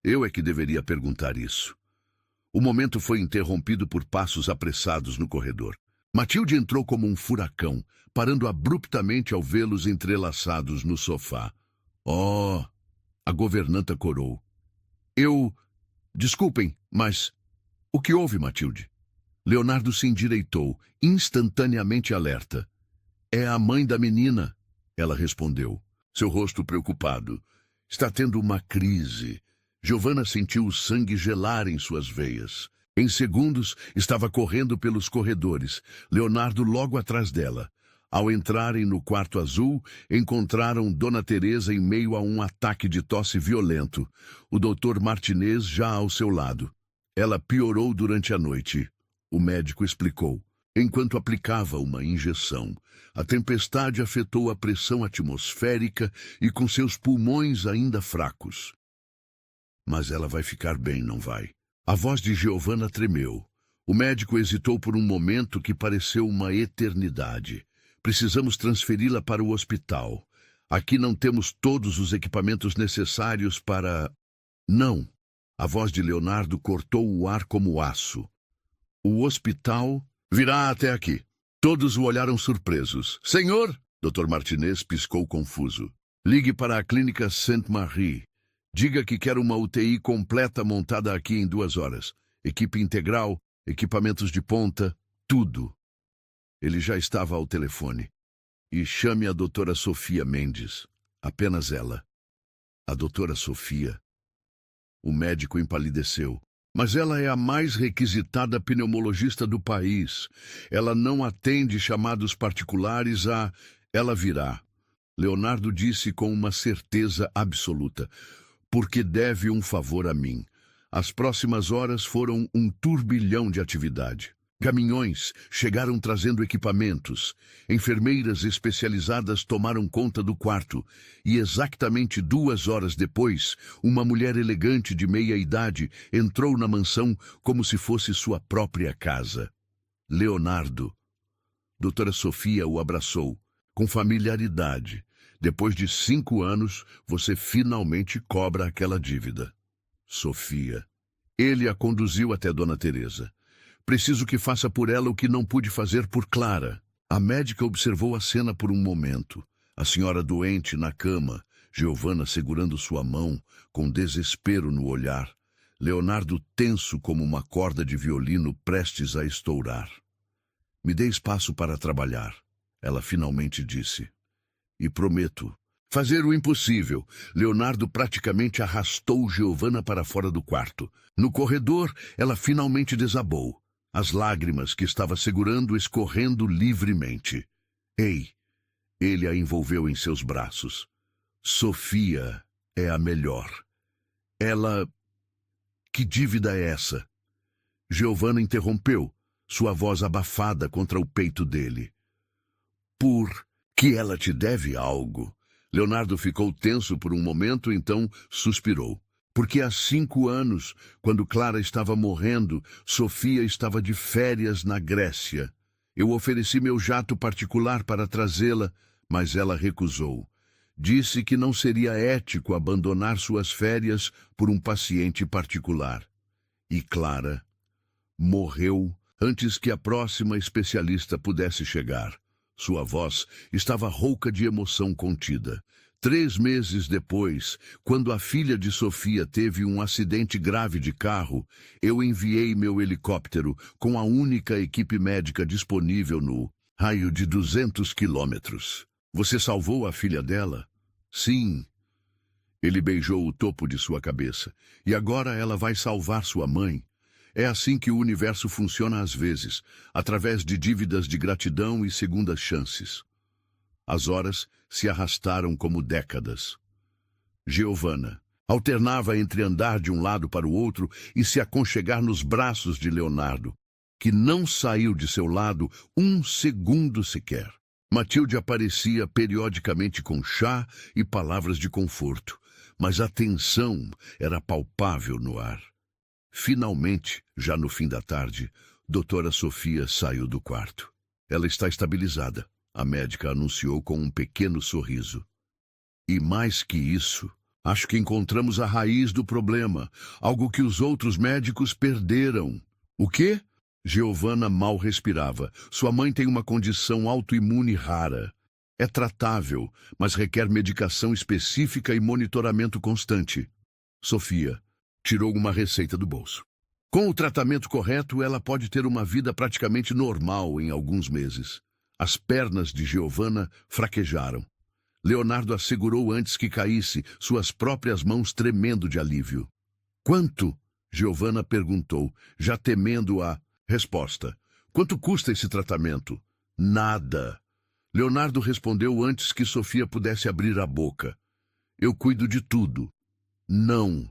Eu é que deveria perguntar isso. O momento foi interrompido por passos apressados no corredor. Matilde entrou como um furacão, parando abruptamente ao vê-los entrelaçados no sofá. Oh! A governanta corou. Desculpem, mas... O que houve, Matilde? Leonardo se endireitou, instantaneamente alerta. É a mãe da menina, ela respondeu, seu rosto preocupado. Está tendo uma crise. Giovanna sentiu o sangue gelar em suas veias. Em segundos, estava correndo pelos corredores, Leonardo logo atrás dela. Ao entrarem no quarto azul, encontraram Dona Teresa em meio a um ataque de tosse violento. O Dr. Martinez já ao seu lado. Ela piorou durante a noite. O médico explicou. Enquanto aplicava uma injeção, a tempestade afetou a pressão atmosférica e com seus pulmões ainda fracos. Mas ela vai ficar bem, não vai? A voz de Giovanna tremeu. O médico hesitou por um momento que pareceu uma eternidade. Precisamos transferi-la para o hospital. Aqui não temos todos os equipamentos necessários para... Não. A voz de Leonardo cortou o ar como aço. O hospital virá até aqui. Todos o olharam surpresos. Senhor! Dr. Martinez piscou confuso. Ligue para a clínica Sainte-Marie. Diga que quer uma UTI completa montada aqui em 2 horas. Equipe integral, equipamentos de ponta, tudo. Ele já estava ao telefone. E chame a doutora Sofia Mendes. Apenas ela. A doutora Sofia. O médico empalideceu. Mas ela é a mais requisitada pneumologista do país. Ela não atende chamados particulares a... Ela virá. Leonardo disse com uma certeza absoluta. Porque deve um favor a mim. As próximas horas foram um turbilhão de atividade. Caminhões chegaram trazendo equipamentos. Enfermeiras especializadas tomaram conta do quarto. E exatamente 2 horas depois, uma mulher elegante de meia-idade entrou na mansão como se fosse sua própria casa. Leonardo. Doutora Sofia o abraçou, com familiaridade. Depois de 5 anos, você finalmente cobra aquela dívida. Sofia. Ele a conduziu até Dona Teresa. Preciso que faça por ela o que não pude fazer por Clara. A médica observou a cena por um momento. A senhora doente na cama, Giovana segurando sua mão, com desespero no olhar. Leonardo tenso como uma corda de violino prestes a estourar. Me dê espaço para trabalhar, ela finalmente disse. E prometo fazer o impossível. Leonardo praticamente arrastou Giovana para fora do quarto. No corredor, ela finalmente desabou. As lágrimas que estava segurando escorrendo livremente. Ei! Ele a envolveu em seus braços. Sofia é a melhor. Ela... Que dívida é essa? Giovana interrompeu, sua voz abafada contra o peito dele. Por que ela te deve algo? Leonardo ficou tenso por um momento, então suspirou. Porque há 5 anos, quando Clara estava morrendo, Sofia estava de férias na Grécia. Eu ofereci meu jato particular para trazê-la, mas ela recusou. Disse que não seria ético abandonar suas férias por um paciente particular. E Clara morreu antes que a próxima especialista pudesse chegar. Sua voz estava rouca de emoção contida. 3 meses depois, quando a filha de Sofia teve um acidente grave de carro, eu enviei meu helicóptero com a única equipe médica disponível no raio de 200 quilômetros. Você salvou a filha dela? Sim. Ele beijou o topo de sua cabeça. E agora ela vai salvar sua mãe. É assim que o universo funciona às vezes, através de dívidas de gratidão e segundas chances. As horas se arrastaram como décadas. Giovana alternava entre andar de um lado para o outro e se aconchegar nos braços de Leonardo, que não saiu de seu lado 1 segundo sequer. Matilde aparecia periodicamente com chá e palavras de conforto, mas a tensão era palpável no ar. Finalmente, já no fim da tarde, doutora Sofia saiu do quarto. Ela está estabilizada, a médica anunciou com um pequeno sorriso. E mais que isso, acho que encontramos a raiz do problema, algo que os outros médicos perderam. O quê? Giovana mal respirava. Sua mãe tem uma condição autoimune rara. É tratável, mas requer medicação específica e monitoramento constante. Sofia tirou uma receita do bolso. Com o tratamento correto, ela pode ter uma vida praticamente normal em alguns meses. As pernas de Giovana fraquejaram. Leonardo a segurou antes que caísse, suas próprias mãos tremendo de alívio. Quanto? Giovana perguntou, já temendo a resposta. Quanto custa esse tratamento? Nada. Leonardo respondeu antes que Sofia pudesse abrir a boca. Eu cuido de tudo. Não.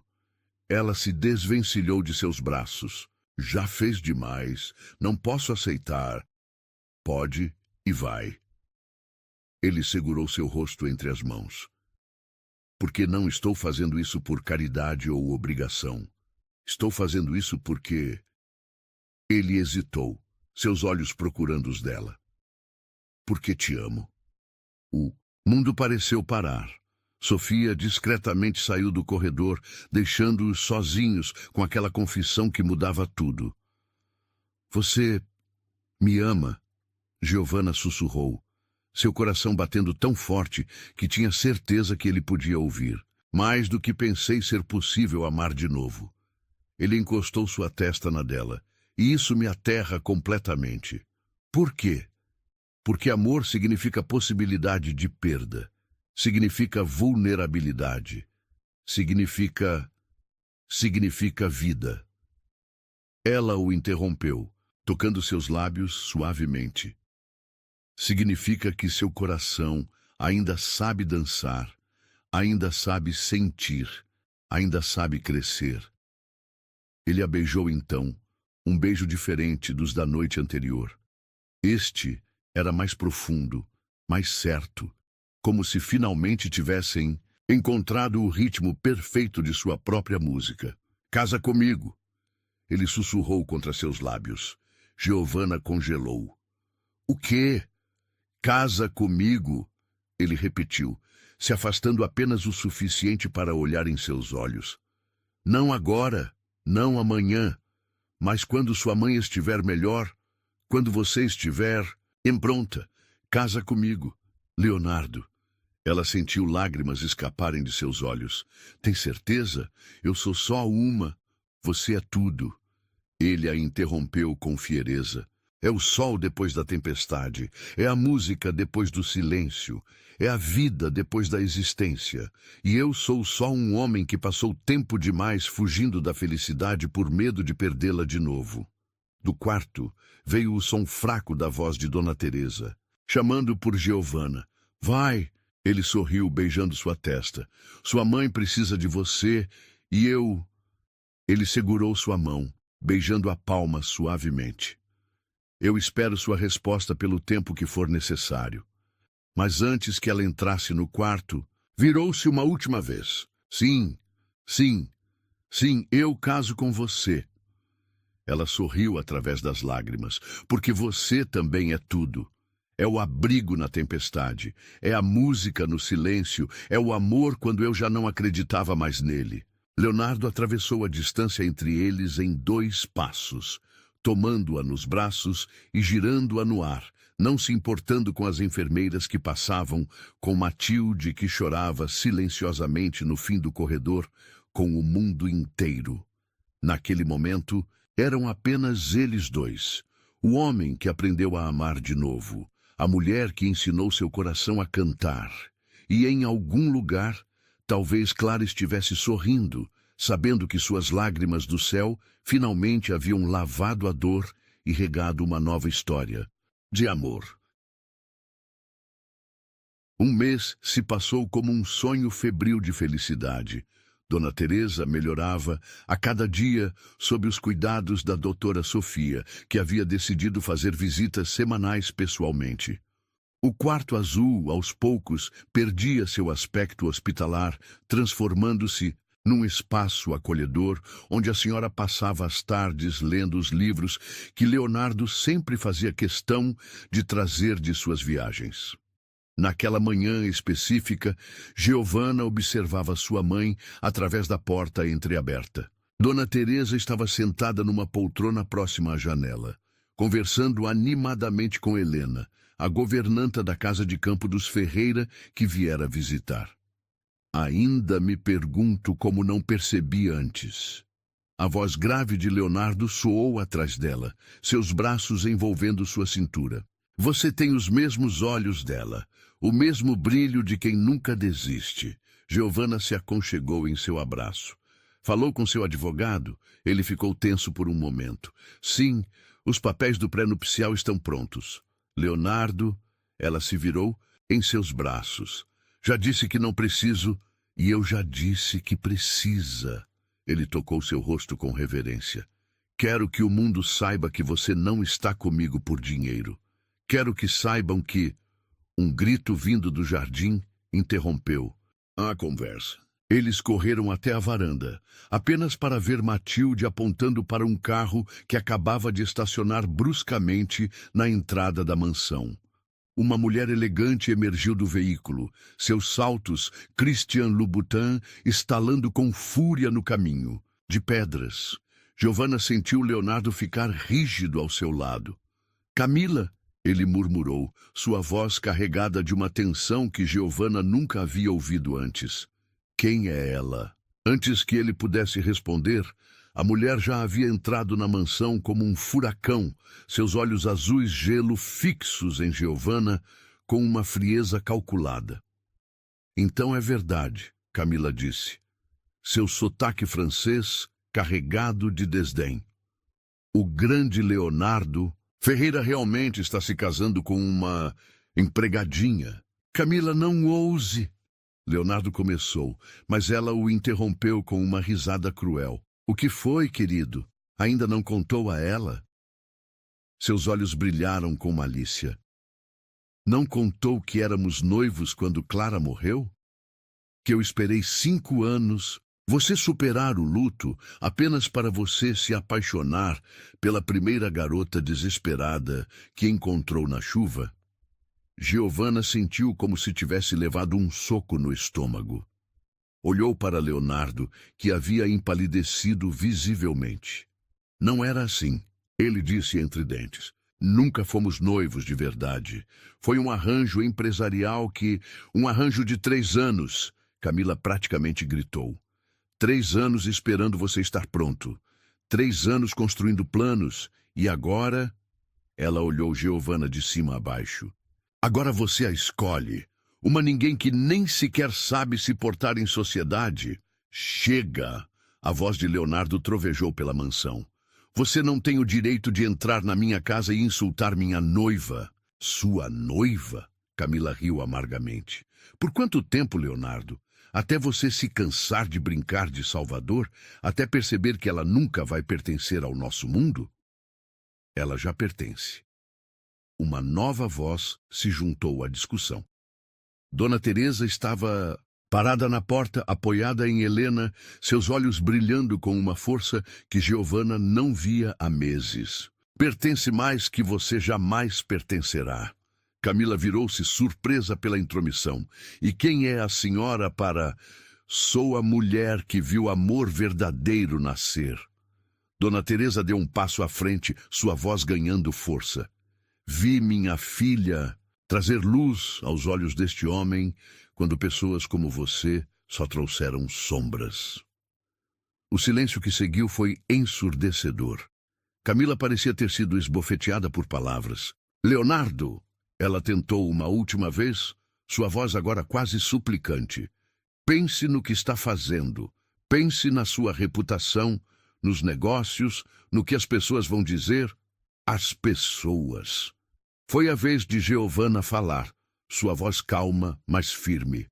Ela se desvencilhou de seus braços. Já fez demais. Não posso aceitar. Pode e vai. Ele segurou seu rosto entre as mãos. Porque não estou fazendo isso por caridade ou obrigação. Estou fazendo isso porque... Ele hesitou, seus olhos procurando os dela. Porque te amo. O mundo pareceu parar. Sofia discretamente saiu do corredor, deixando-os sozinhos com aquela confissão que mudava tudo. Você me ama? Giovana sussurrou, seu coração batendo tão forte que tinha certeza que ele podia ouvir. Mais do que pensei ser possível amar de novo. Ele encostou sua testa na dela. E isso me aterra completamente. Por quê? Porque amor significa possibilidade de perda, significa vulnerabilidade, significa vida. Ela o interrompeu, tocando seus lábios suavemente. Significa que seu coração ainda sabe dançar, ainda sabe sentir, ainda sabe crescer. Ele a beijou então, um beijo diferente dos da noite anterior. Este era mais profundo, mais certo, como se finalmente tivessem encontrado o ritmo perfeito de sua própria música. Casa comigo! Ele sussurrou contra seus lábios. Giovanna congelou. O quê? Casa comigo? Ele repetiu, se afastando apenas o suficiente para olhar em seus olhos. Não agora, não amanhã, mas quando sua mãe estiver melhor, quando você estiver pronta, casa comigo, Leonardo. Ela sentiu lágrimas escaparem de seus olhos. Tem certeza? Eu sou só uma. Você é tudo. Ele a interrompeu com fiereza. É o sol depois da tempestade, é a música depois do silêncio, é a vida depois da existência. E eu sou só um homem que passou tempo demais fugindo da felicidade por medo de perdê-la de novo. Do quarto veio o som fraco da voz de Dona Teresa, chamando por Giovanna. Vai! Ele sorriu, beijando sua testa. Sua mãe precisa de você e eu... Ele segurou sua mão, beijando a palma suavemente. Eu espero sua resposta pelo tempo que for necessário. Mas antes que ela entrasse no quarto, virou-se uma última vez. Sim, sim, sim, eu caso com você. Ela sorriu através das lágrimas, porque você também é tudo. É o abrigo na tempestade, é a música no silêncio, é o amor quando eu já não acreditava mais nele. Leonardo atravessou a distância entre eles em 2 passos, tomando-a nos braços e girando-a no ar, não se importando com as enfermeiras que passavam, com Matilde que chorava silenciosamente no fim do corredor, com o mundo inteiro. Naquele momento, eram apenas eles dois. O homem que aprendeu a amar de novo, a mulher que ensinou seu coração a cantar. E em algum lugar, talvez Clara estivesse sorrindo, sabendo que suas lágrimas do céu finalmente haviam lavado a dor e regado uma nova história de amor. Um mês se passou como um sonho febril de felicidade. Dona Teresa melhorava a cada dia sob os cuidados da doutora Sofia, que havia decidido fazer visitas semanais pessoalmente. O quarto azul, aos poucos, perdia seu aspecto hospitalar, transformando-se num espaço acolhedor, onde a senhora passava as tardes lendo os livros que Leonardo sempre fazia questão de trazer de suas viagens. Naquela manhã específica, Giovanna observava sua mãe através da porta entreaberta. Dona Teresa estava sentada numa poltrona próxima à janela, conversando animadamente com Helena, a governanta da casa de campo dos Ferreira que viera visitar. Ainda me pergunto como não percebi antes. A voz grave de Leonardo soou atrás dela, seus braços envolvendo sua cintura. Você tem os mesmos olhos dela, o mesmo brilho de quem nunca desiste. Giovanna se aconchegou em seu abraço. Falou com seu advogado? Ele ficou tenso por um momento. Sim, os papéis do pré-nupcial estão prontos. Leonardo, ela se virou em seus braços. Já disse que não preciso, e eu já disse que precisa. Ele tocou seu rosto com reverência. Quero que o mundo saiba que você não está comigo por dinheiro. Quero que saibam que... Um grito vindo do jardim interrompeu a conversa. Eles correram até a varanda, apenas para ver Matilde apontando para um carro que acabava de estacionar bruscamente na entrada da mansão. Uma mulher elegante emergiu do veículo, seus saltos Christian Louboutin estalando com fúria no caminho, de pedras. Giovanna sentiu Leonardo ficar rígido ao seu lado. Camila, ele murmurou, sua voz carregada de uma tensão que Giovanna nunca havia ouvido antes. Quem é ela? Antes que ele pudesse responder, A mulher já havia entrado na mansão como um furacão, seus olhos azuis gelo fixos em Giovanna com uma frieza calculada. Então é verdade, Camila disse. Seu sotaque francês carregado de desdém. O grande Leonardo Ferreira realmente está se casando com uma empregadinha. Camila, não ouse. Leonardo começou, mas ela o interrompeu com uma risada cruel. O que foi, querido? Ainda não contou a ela? Seus olhos brilharam com malícia. Não contou que éramos noivos quando Clara morreu? Que eu esperei 5 anos, você superar o luto apenas para você se apaixonar pela primeira garota desesperada que encontrou na chuva? Giovanna sentiu como se tivesse levado um soco no estômago. Olhou para Leonardo, que havia empalidecido visivelmente. Não era assim, ele disse entre dentes. Nunca fomos noivos de verdade. Foi um arranjo empresarial Um arranjo de 3 anos, Camila praticamente gritou. 3 anos esperando você estar pronto. 3 anos construindo planos. E agora... Ela olhou Giovanna de cima a baixo. Agora você a escolhe. Uma ninguém que nem sequer sabe se portar em sociedade. Chega! A voz de Leonardo trovejou pela mansão. Você não tem o direito de entrar na minha casa e insultar minha noiva. Sua noiva? Camila riu amargamente. Por quanto tempo, Leonardo? Até você se cansar de brincar de Salvador? Até perceber que ela nunca vai pertencer ao nosso mundo? Ela já pertence. Uma nova voz se juntou à discussão. Dona Teresa estava parada na porta, apoiada em Helena, seus olhos brilhando com uma força que Giovanna não via há meses. Pertence mais que você jamais pertencerá. Camila virou-se surpresa pela intromissão. E quem é a senhora para... Sou a mulher que viu amor verdadeiro nascer. Dona Teresa deu um passo à frente, sua voz ganhando força. Vi minha filha trazer luz aos olhos deste homem quando pessoas como você só trouxeram sombras. O silêncio que seguiu foi ensurdecedor. Camila parecia ter sido esbofeteada por palavras. Leonardo! Ela tentou uma última vez, sua voz agora quase suplicante. Pense no que está fazendo. Pense na sua reputação, nos negócios, no que as pessoas vão dizer. As pessoas. Foi a vez de Giovanna falar, sua voz calma, mas firme.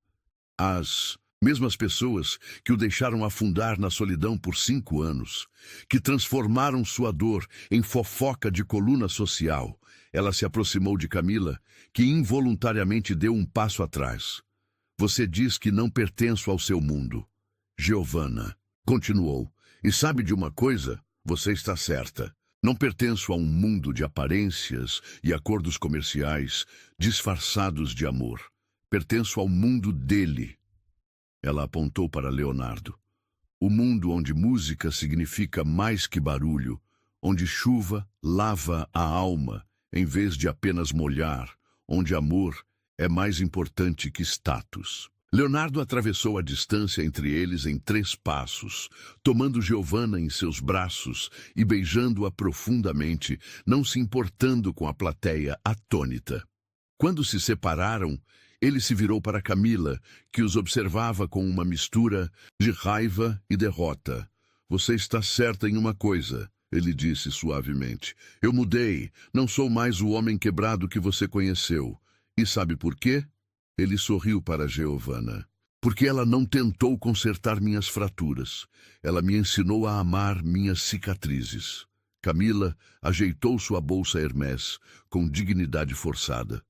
As mesmas pessoas que o deixaram afundar na solidão por 5 anos, que transformaram sua dor em fofoca de coluna social. Ela se aproximou de Camila, que involuntariamente deu um passo atrás. Você diz que não pertenço ao seu mundo. Giovanna continuou. E sabe de uma coisa? Você está certa. Não pertenço a um mundo de aparências e acordos comerciais disfarçados de amor. Pertenço ao mundo dele. Ela apontou para Leonardo. O mundo onde música significa mais que barulho, onde chuva lava a alma em vez de apenas molhar, onde amor é mais importante que status. Leonardo atravessou a distância entre eles em 3 passos, tomando Giovanna em seus braços e beijando-a profundamente, não se importando com a plateia atônita. Quando se separaram, ele se virou para Camila, que os observava com uma mistura de raiva e derrota. Você está certa em uma coisa, ele disse suavemente. Eu mudei, não sou mais o homem quebrado que você conheceu. E sabe por quê? Ele sorriu para Giovanna. Porque ela não tentou consertar minhas fraturas. Ela me ensinou a amar minhas cicatrizes. Camila ajeitou sua bolsa Hermès com dignidade forçada.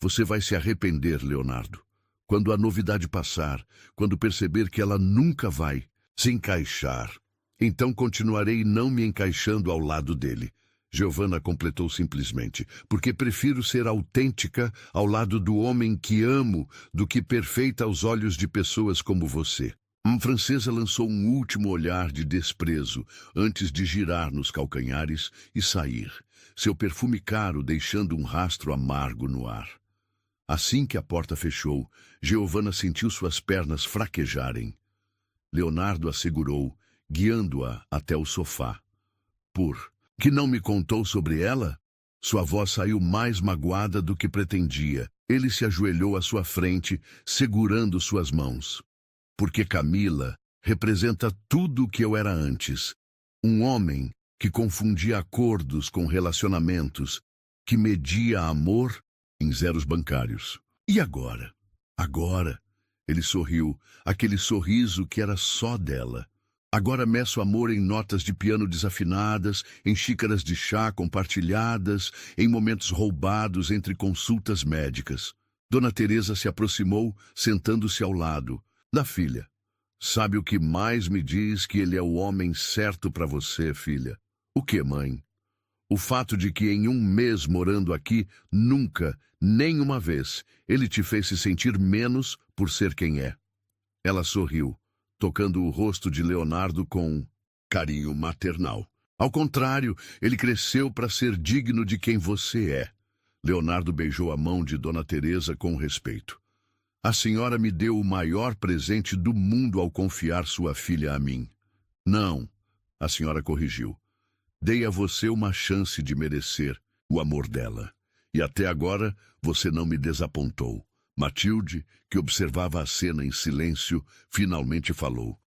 Você vai se arrepender, Leonardo. Quando a novidade passar, quando perceber que ela nunca vai se encaixar, então continuarei não me encaixando ao lado dele. Giovanna completou simplesmente, porque prefiro ser autêntica ao lado do homem que amo do que perfeita aos olhos de pessoas como você. A francesa lançou um último olhar de desprezo antes de girar nos calcanhares e sair, seu perfume caro deixando um rastro amargo no ar. Assim que a porta fechou, Giovanna sentiu suas pernas fraquejarem. Leonardo assegurou guiando-a até o sofá. Por que não me contou sobre ela? Sua voz saiu mais magoada do que pretendia. Ele se ajoelhou à sua frente, segurando suas mãos. Porque Camila representa tudo o que eu era antes. Um homem que confundia acordos com relacionamentos, que media amor em zeros bancários. E agora? Agora, ele sorriu, aquele sorriso que era só dela. Agora meço amor em notas de piano desafinadas, em xícaras de chá compartilhadas, em momentos roubados entre consultas médicas. Dona Teresa se aproximou, sentando-se ao lado da filha. Sabe o que mais me diz que ele é o homem certo para você, filha? O que, mãe? O fato de que em um mês morando aqui, nunca, nem uma vez, ele te fez se sentir menos por ser quem é. Ela sorriu, tocando o rosto de Leonardo com carinho maternal. Ao contrário, ele cresceu para ser digno de quem você é. Leonardo beijou a mão de Dona Teresa com respeito. A senhora me deu o maior presente do mundo ao confiar sua filha a mim. Não, a senhora corrigiu. Dei a você uma chance de merecer o amor dela. E até agora você não me desapontou. Matilde, que observava a cena em silêncio, finalmente falou.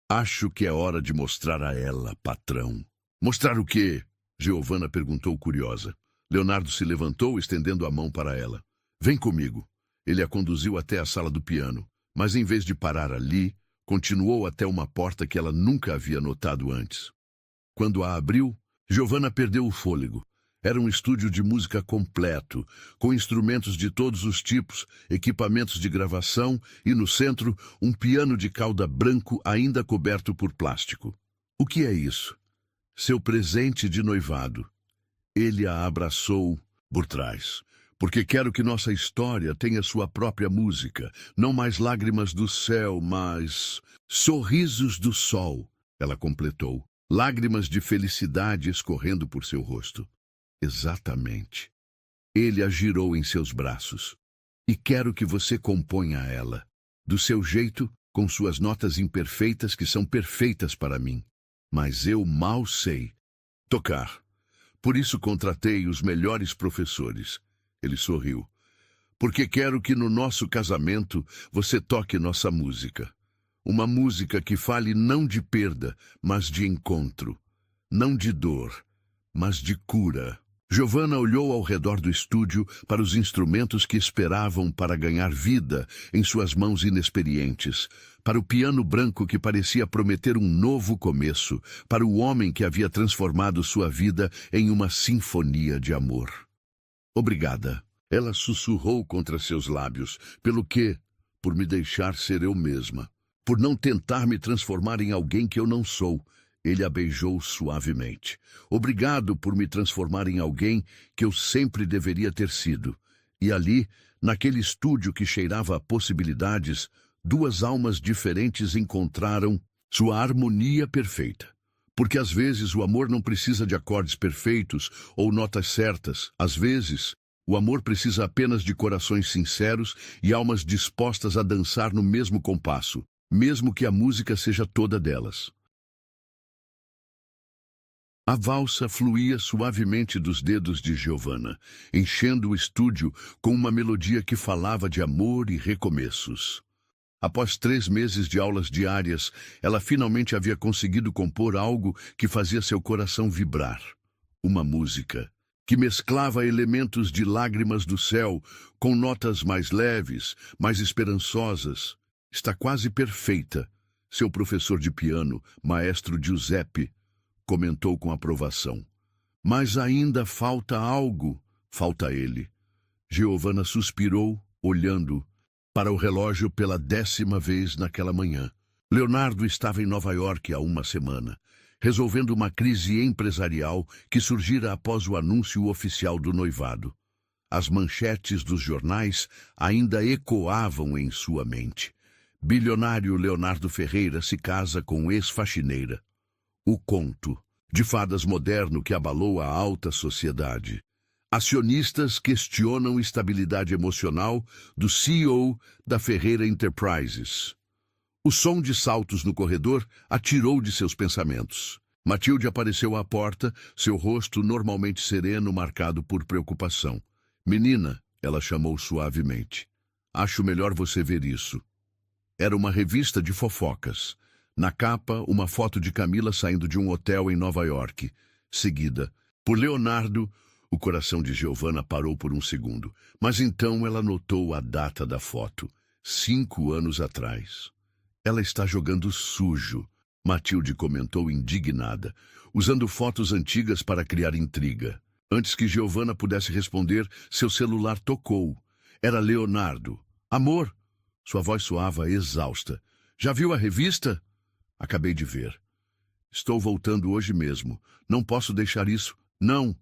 Acho que é hora de mostrar a ela, patrão. Mostrar o quê? Giovanna perguntou curiosa. Leonardo se levantou, estendendo a mão para ela. Vem comigo. Ele a conduziu até a sala do piano, mas em vez de parar ali, continuou até uma porta que ela nunca havia notado antes. Quando a abriu, Giovanna perdeu o fôlego. Era um estúdio de música completo, com instrumentos de todos os tipos, equipamentos de gravação e, no centro, um piano de cauda branco ainda coberto por plástico. O que é isso? Seu presente de noivado. Ele a abraçou por trás. Porque quero que nossa história tenha sua própria música, não mais lágrimas do céu, mas sorrisos do sol, ela completou. Lágrimas de felicidade escorrendo por seu rosto. Exatamente. Ele a girou em seus braços. E quero que você componha ela. Do seu jeito, com suas notas imperfeitas que são perfeitas para mim. Mas eu mal sei tocar. Por isso contratei os melhores professores. Ele sorriu. Porque quero que no nosso casamento você toque nossa música. Uma música que fale não de perda, mas de encontro. Não de dor, mas de cura. Giovanna olhou ao redor do estúdio para os instrumentos que esperavam para ganhar vida em suas mãos inexperientes, para o piano branco que parecia prometer um novo começo, para o homem que havia transformado sua vida em uma sinfonia de amor. Obrigada. Ela sussurrou contra seus lábios. Pelo quê? Por me deixar ser eu mesma. Por não tentar me transformar em alguém que eu não sou. Ele a beijou suavemente. Obrigado por me transformar em alguém que eu sempre deveria ter sido. E ali, naquele estúdio que cheirava a possibilidades, duas almas diferentes encontraram sua harmonia perfeita. Porque às vezes o amor não precisa de acordes perfeitos ou notas certas. Às vezes, o amor precisa apenas de corações sinceros e almas dispostas a dançar no mesmo compasso, mesmo que a música seja toda delas. A valsa fluía suavemente dos dedos de Giovanna, enchendo o estúdio com uma melodia que falava de amor e recomeços. Após 3 meses de aulas diárias, ela finalmente havia conseguido compor algo que fazia seu coração vibrar. Uma música que mesclava elementos de Lágrimas do Céu com notas mais leves, mais esperançosas. Está quase perfeita. Seu professor de piano, maestro Giuseppe, comentou com aprovação. Mas ainda falta algo. Falta ele. Giovanna suspirou, olhando para o relógio pela 10ª vez naquela manhã. Leonardo estava em Nova York há uma semana, resolvendo uma crise empresarial que surgira após o anúncio oficial do noivado. As manchetes dos jornais ainda ecoavam em sua mente. Bilionário Leonardo Ferreira se casa com ex-faxineira. O conto de fadas moderno que abalou a alta sociedade. Acionistas questionam estabilidade emocional do CEO da Ferreira Enterprises. O som de saltos no corredor a tirou de seus pensamentos. Matilde apareceu à porta, seu rosto normalmente sereno marcado por preocupação. Menina, ela chamou suavemente. Acho melhor você ver isso. Era uma revista de fofocas. Na capa, uma foto de Camila saindo de um hotel em Nova York. Seguida por Leonardo. O coração de Giovanna parou por um segundo, mas então ela notou a data da foto. 5 anos atrás. Ela está jogando sujo, Matilde comentou indignada, usando fotos antigas para criar intriga. Antes que Giovanna pudesse responder, seu celular tocou. Era Leonardo. Amor? Sua voz soava exausta. Já viu a revista? Acabei de ver. Estou voltando hoje mesmo. Não posso deixar isso. Não.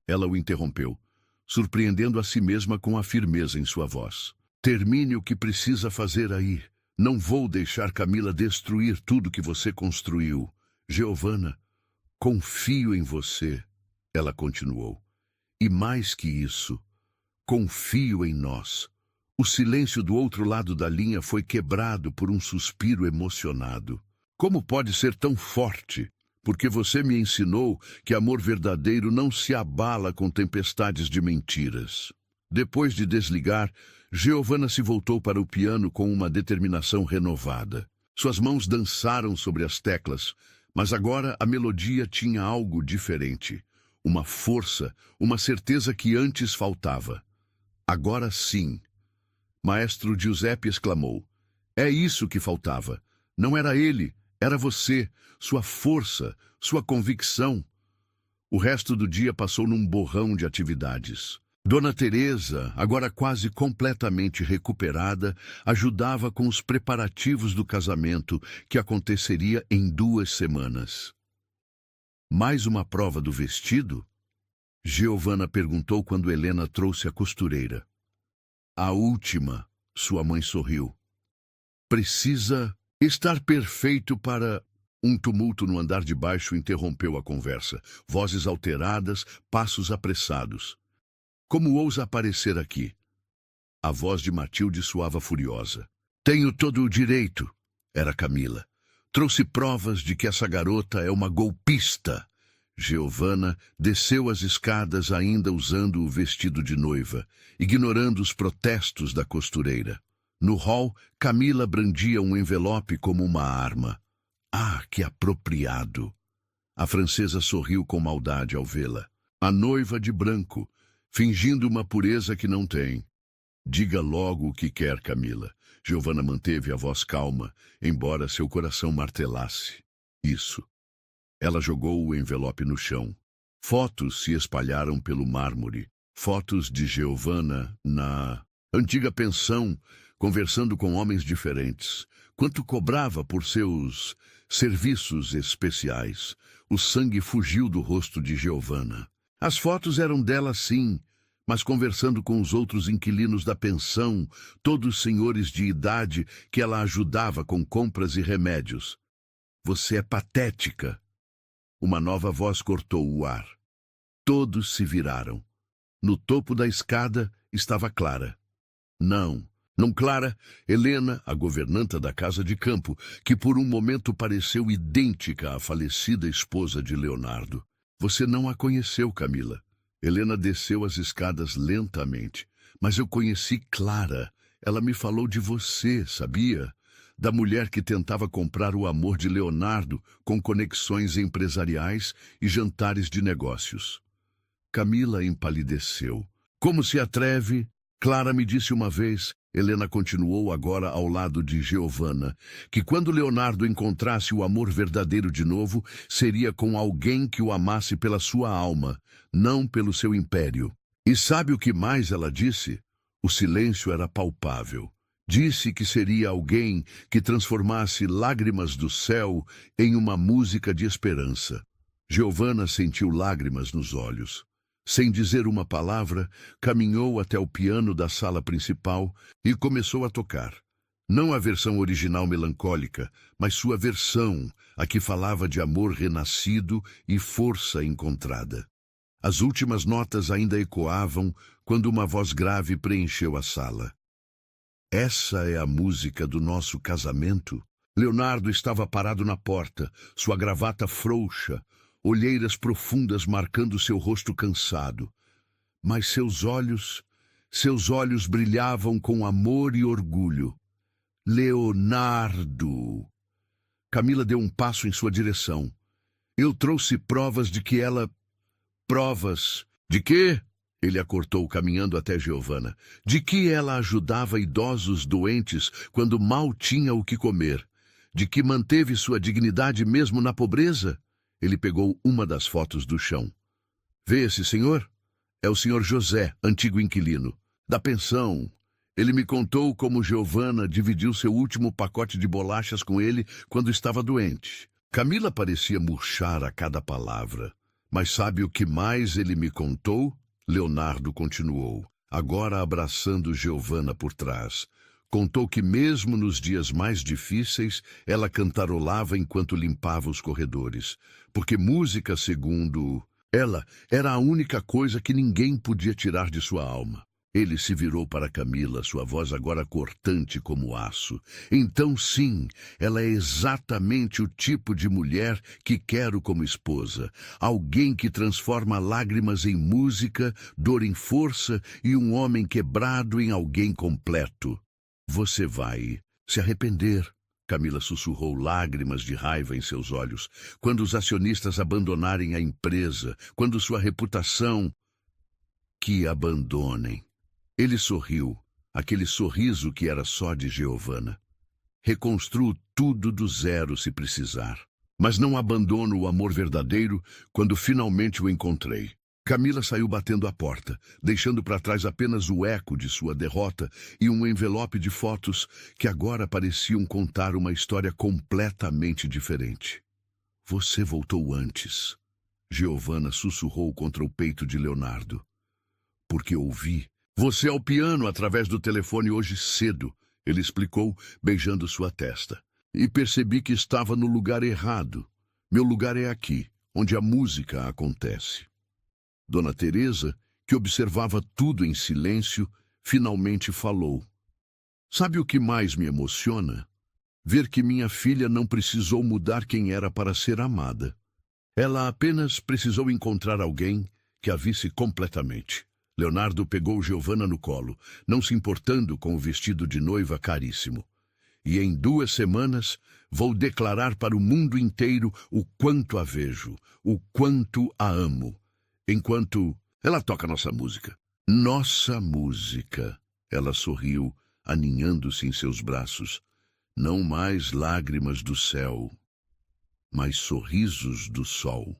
Ela o interrompeu, surpreendendo a si mesma com a firmeza em sua voz. Termine o que precisa fazer aí. Não vou deixar Camila destruir tudo que você construiu. Giovanna, confio em você, ela continuou. E mais que isso, confio em nós. O silêncio do outro lado da linha foi quebrado por um suspiro emocionado. Como pode ser tão forte? Porque você me ensinou que amor verdadeiro não se abala com tempestades de mentiras. Depois de desligar, Giovanna se voltou para o piano com uma determinação renovada. Suas mãos dançaram sobre as teclas, mas agora a melodia tinha algo diferente. Uma força, uma certeza que antes faltava. Agora sim. Maestro Giuseppe exclamou. É isso que faltava. Não era ele, era você, sua força, sua convicção. O resto do dia passou num borrão de atividades. Dona Teresa, agora quase completamente recuperada, ajudava com os preparativos do casamento, que aconteceria em 2 semanas. Mais uma prova do vestido? Giovanna perguntou quando Helena trouxe a costureira. A última, sua mãe sorriu. Precisa estar perfeito para... Um tumulto no andar de baixo interrompeu a conversa. Vozes alteradas, passos apressados. Como ousa aparecer aqui? A voz de Matilde soava furiosa. Tenho todo o direito, era Camila. Trouxe provas de que essa garota é uma golpista. Giovanna desceu as escadas ainda usando o vestido de noiva, ignorando os protestos da costureira. No hall, Camila brandia um envelope como uma arma. Ah, que apropriado! A francesa sorriu com maldade ao vê-la. A noiva de branco, fingindo uma pureza que não tem. Diga logo o que quer, Camila. Giovanna manteve a voz calma, embora seu coração martelasse. Isso. Ela jogou o envelope no chão. Fotos se espalharam pelo mármore. Fotos de Giovanna na antiga pensão, conversando com homens diferentes. Quanto cobrava por seus serviços especiais? O sangue fugiu do rosto de Giovanna. As fotos eram dela, sim, mas conversando com os outros inquilinos da pensão, todos senhores de idade que ela ajudava com compras e remédios. Você é patética. Uma nova voz cortou o ar. Todos se viraram. No topo da escada estava Clara. Não Clara, Helena, a governanta da casa de campo, que por um momento pareceu idêntica à falecida esposa de Leonardo. Você não a conheceu, Camila. Helena desceu as escadas lentamente. Mas eu conheci Clara. Ela me falou de você, sabia? Da mulher que tentava comprar o amor de Leonardo com conexões empresariais e jantares de negócios. Camila empalideceu. Como se atreve? Clara me disse uma vez, Helena continuou agora ao lado de Giovanna, que quando Leonardo encontrasse o amor verdadeiro de novo, seria com alguém que o amasse pela sua alma, não pelo seu império. E sabe o que mais ela disse? O silêncio era palpável. Disse que seria alguém que transformasse lágrimas do céu em uma música de esperança. Giovanna sentiu lágrimas nos olhos. Sem dizer uma palavra, caminhou até o piano da sala principal e começou a tocar. Não a versão original melancólica, mas sua versão, a que falava de amor renascido e força encontrada. As últimas notas ainda ecoavam quando uma voz grave preencheu a sala. Essa é a música do nosso casamento? Leonardo estava parado na porta, sua gravata frouxa, olheiras profundas marcando seu rosto cansado. Mas seus olhos brilhavam com amor e orgulho. Leonardo! Camila deu um passo em sua direção. Eu trouxe provas de que ela... Provas? De quê? Ele a cortou, caminhando até Giovanna. De que ela ajudava idosos doentes quando mal tinha o que comer. De que manteve sua dignidade mesmo na pobreza. Ele pegou uma das fotos do chão. Vê esse senhor? É o senhor José, antigo inquilino. Da pensão. Ele me contou como Giovanna dividiu seu último pacote de bolachas com ele quando estava doente. Camila parecia murchar a cada palavra. Mas sabe o que mais ele me contou? Leonardo continuou, agora abraçando Giovanna por trás. Contou que mesmo nos dias mais difíceis, ela cantarolava enquanto limpava os corredores. Porque música, segundo ela, era a única coisa que ninguém podia tirar de sua alma. Ele se virou para Camila, sua voz agora cortante como aço. Então, sim, ela é exatamente o tipo de mulher que quero como esposa. Alguém que transforma lágrimas em música, dor em força e um homem quebrado em alguém completo. Você vai se arrepender, Camila sussurrou, lágrimas de raiva em seus olhos, quando os acionistas abandonarem a empresa, quando sua reputação... Que abandonem. Ele sorriu, aquele sorriso que era só de Giovanna. Reconstruo tudo do zero se precisar. Mas não abandono o amor verdadeiro quando finalmente o encontrei. Camila saiu batendo a porta, deixando para trás apenas o eco de sua derrota e um envelope de fotos que agora pareciam contar uma história completamente diferente. Você voltou antes. Giovanna sussurrou contra o peito de Leonardo. Porque ouvi. Você ao piano através do telefone hoje cedo, ele explicou, beijando sua testa. E percebi que estava no lugar errado. Meu lugar é aqui, onde a música acontece. Dona Teresa, que observava tudo em silêncio, finalmente falou. Sabe o que mais me emociona? Ver que minha filha não precisou mudar quem era para ser amada. Ela apenas precisou encontrar alguém que a visse completamente. Leonardo pegou Giovanna no colo, não se importando com o vestido de noiva caríssimo. E em 2 semanas vou declarar para o mundo inteiro o quanto a vejo, o quanto a amo. Enquanto ela toca nossa música. Nossa música. Ela sorriu, aninhando-se em seus braços. Não mais lágrimas do céu, mas sorrisos do sol.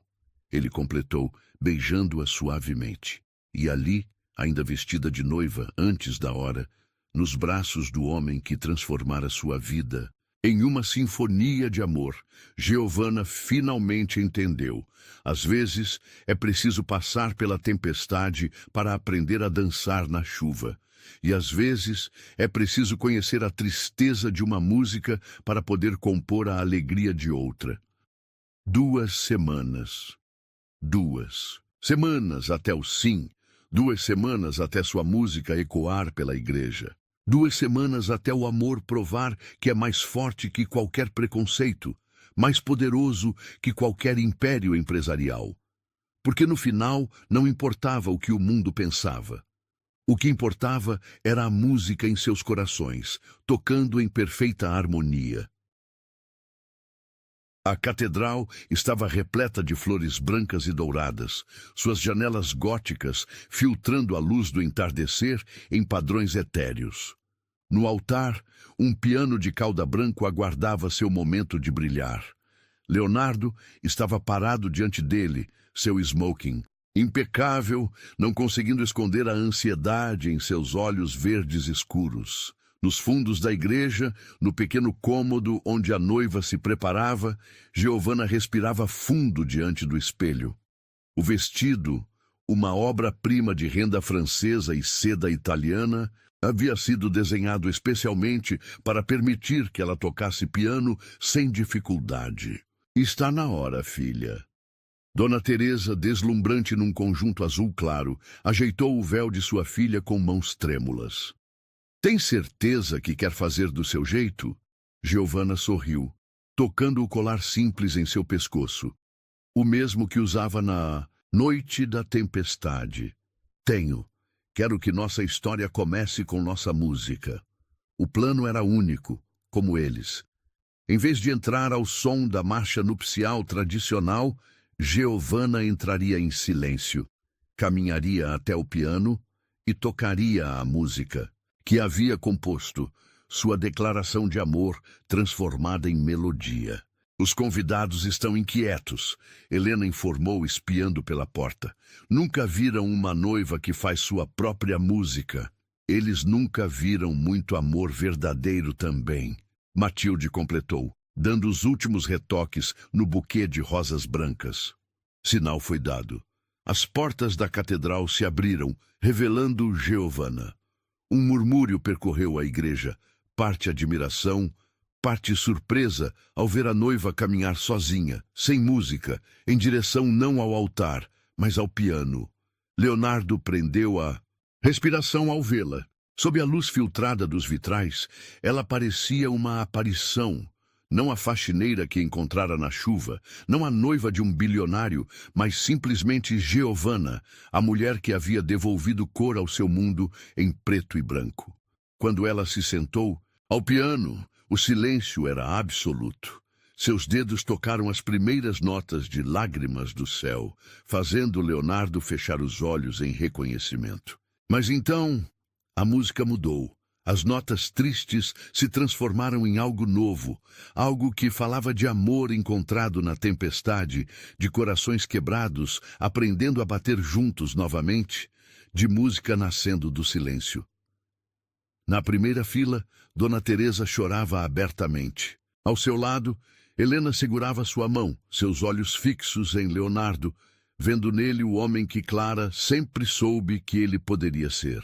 Ele completou, beijando-a suavemente. E ali, ainda vestida de noiva antes da hora, nos braços do homem que transformara sua vida em uma sinfonia de amor, Giovanna finalmente entendeu. Às vezes, é preciso passar pela tempestade para aprender a dançar na chuva. E às vezes, é preciso conhecer a tristeza de uma música para poder compor a alegria de outra. 2 semanas. 2 semanas até o sim. 2 semanas até sua música ecoar pela igreja. 2 semanas até o amor provar que é mais forte que qualquer preconceito, mais poderoso que qualquer império empresarial. Porque no final não importava o que o mundo pensava. O que importava era a música em seus corações, tocando em perfeita harmonia. A catedral estava repleta de flores brancas e douradas, suas janelas góticas filtrando a luz do entardecer em padrões etéreos. No altar, um piano de cauda branco aguardava seu momento de brilhar. Leonardo estava parado diante dele, seu smoking, impecável, não conseguindo esconder a ansiedade em seus olhos verdes escuros. Nos fundos da igreja, no pequeno cômodo onde a noiva se preparava, Giovanna respirava fundo diante do espelho. O vestido, uma obra-prima de renda francesa e seda italiana, havia sido desenhado especialmente para permitir que ela tocasse piano sem dificuldade. Está na hora, filha. Dona Teresa, deslumbrante num conjunto azul claro, ajeitou o véu de sua filha com mãos trêmulas. Tem certeza que quer fazer do seu jeito? Giovanna sorriu, tocando o colar simples em seu pescoço, o mesmo que usava na noite da tempestade. Tenho. Quero que nossa história comece com nossa música. O plano era único, como eles. Em vez de entrar ao som da marcha nupcial tradicional, Giovanna entraria em silêncio, caminharia até o piano e tocaria a música que havia composto, sua declaração de amor transformada em melodia. Os convidados estão inquietos, Helena informou espiando pela porta. Nunca viram uma noiva que faz sua própria música. Eles nunca viram muito amor verdadeiro também, Matilde completou, dando os últimos retoques no buquê de rosas brancas. Sinal foi dado. As portas da catedral se abriram, revelando Giovanna. Um murmúrio percorreu a igreja, parte admiração, parte surpresa ao ver a noiva caminhar sozinha, sem música, em direção não ao altar, mas ao piano. Leonardo prendeu a respiração ao vê-la. Sob a luz filtrada dos vitrais, ela parecia uma aparição. Não a faxineira que encontrara na chuva, não a noiva de um bilionário, mas simplesmente Giovanna, a mulher que havia devolvido cor ao seu mundo em preto e branco. Quando ela se sentou, ao piano, o silêncio era absoluto. Seus dedos tocaram as primeiras notas de Lágrimas do Céu, fazendo Leonardo fechar os olhos em reconhecimento. Mas então, a música mudou. As notas tristes se transformaram em algo novo, algo que falava de amor encontrado na tempestade, de corações quebrados, aprendendo a bater juntos novamente, de música nascendo do silêncio. Na primeira fila, Dona Teresa chorava abertamente. Ao seu lado, Helena segurava sua mão, seus olhos fixos em Leonardo, vendo nele o homem que Clara sempre soube que ele poderia ser.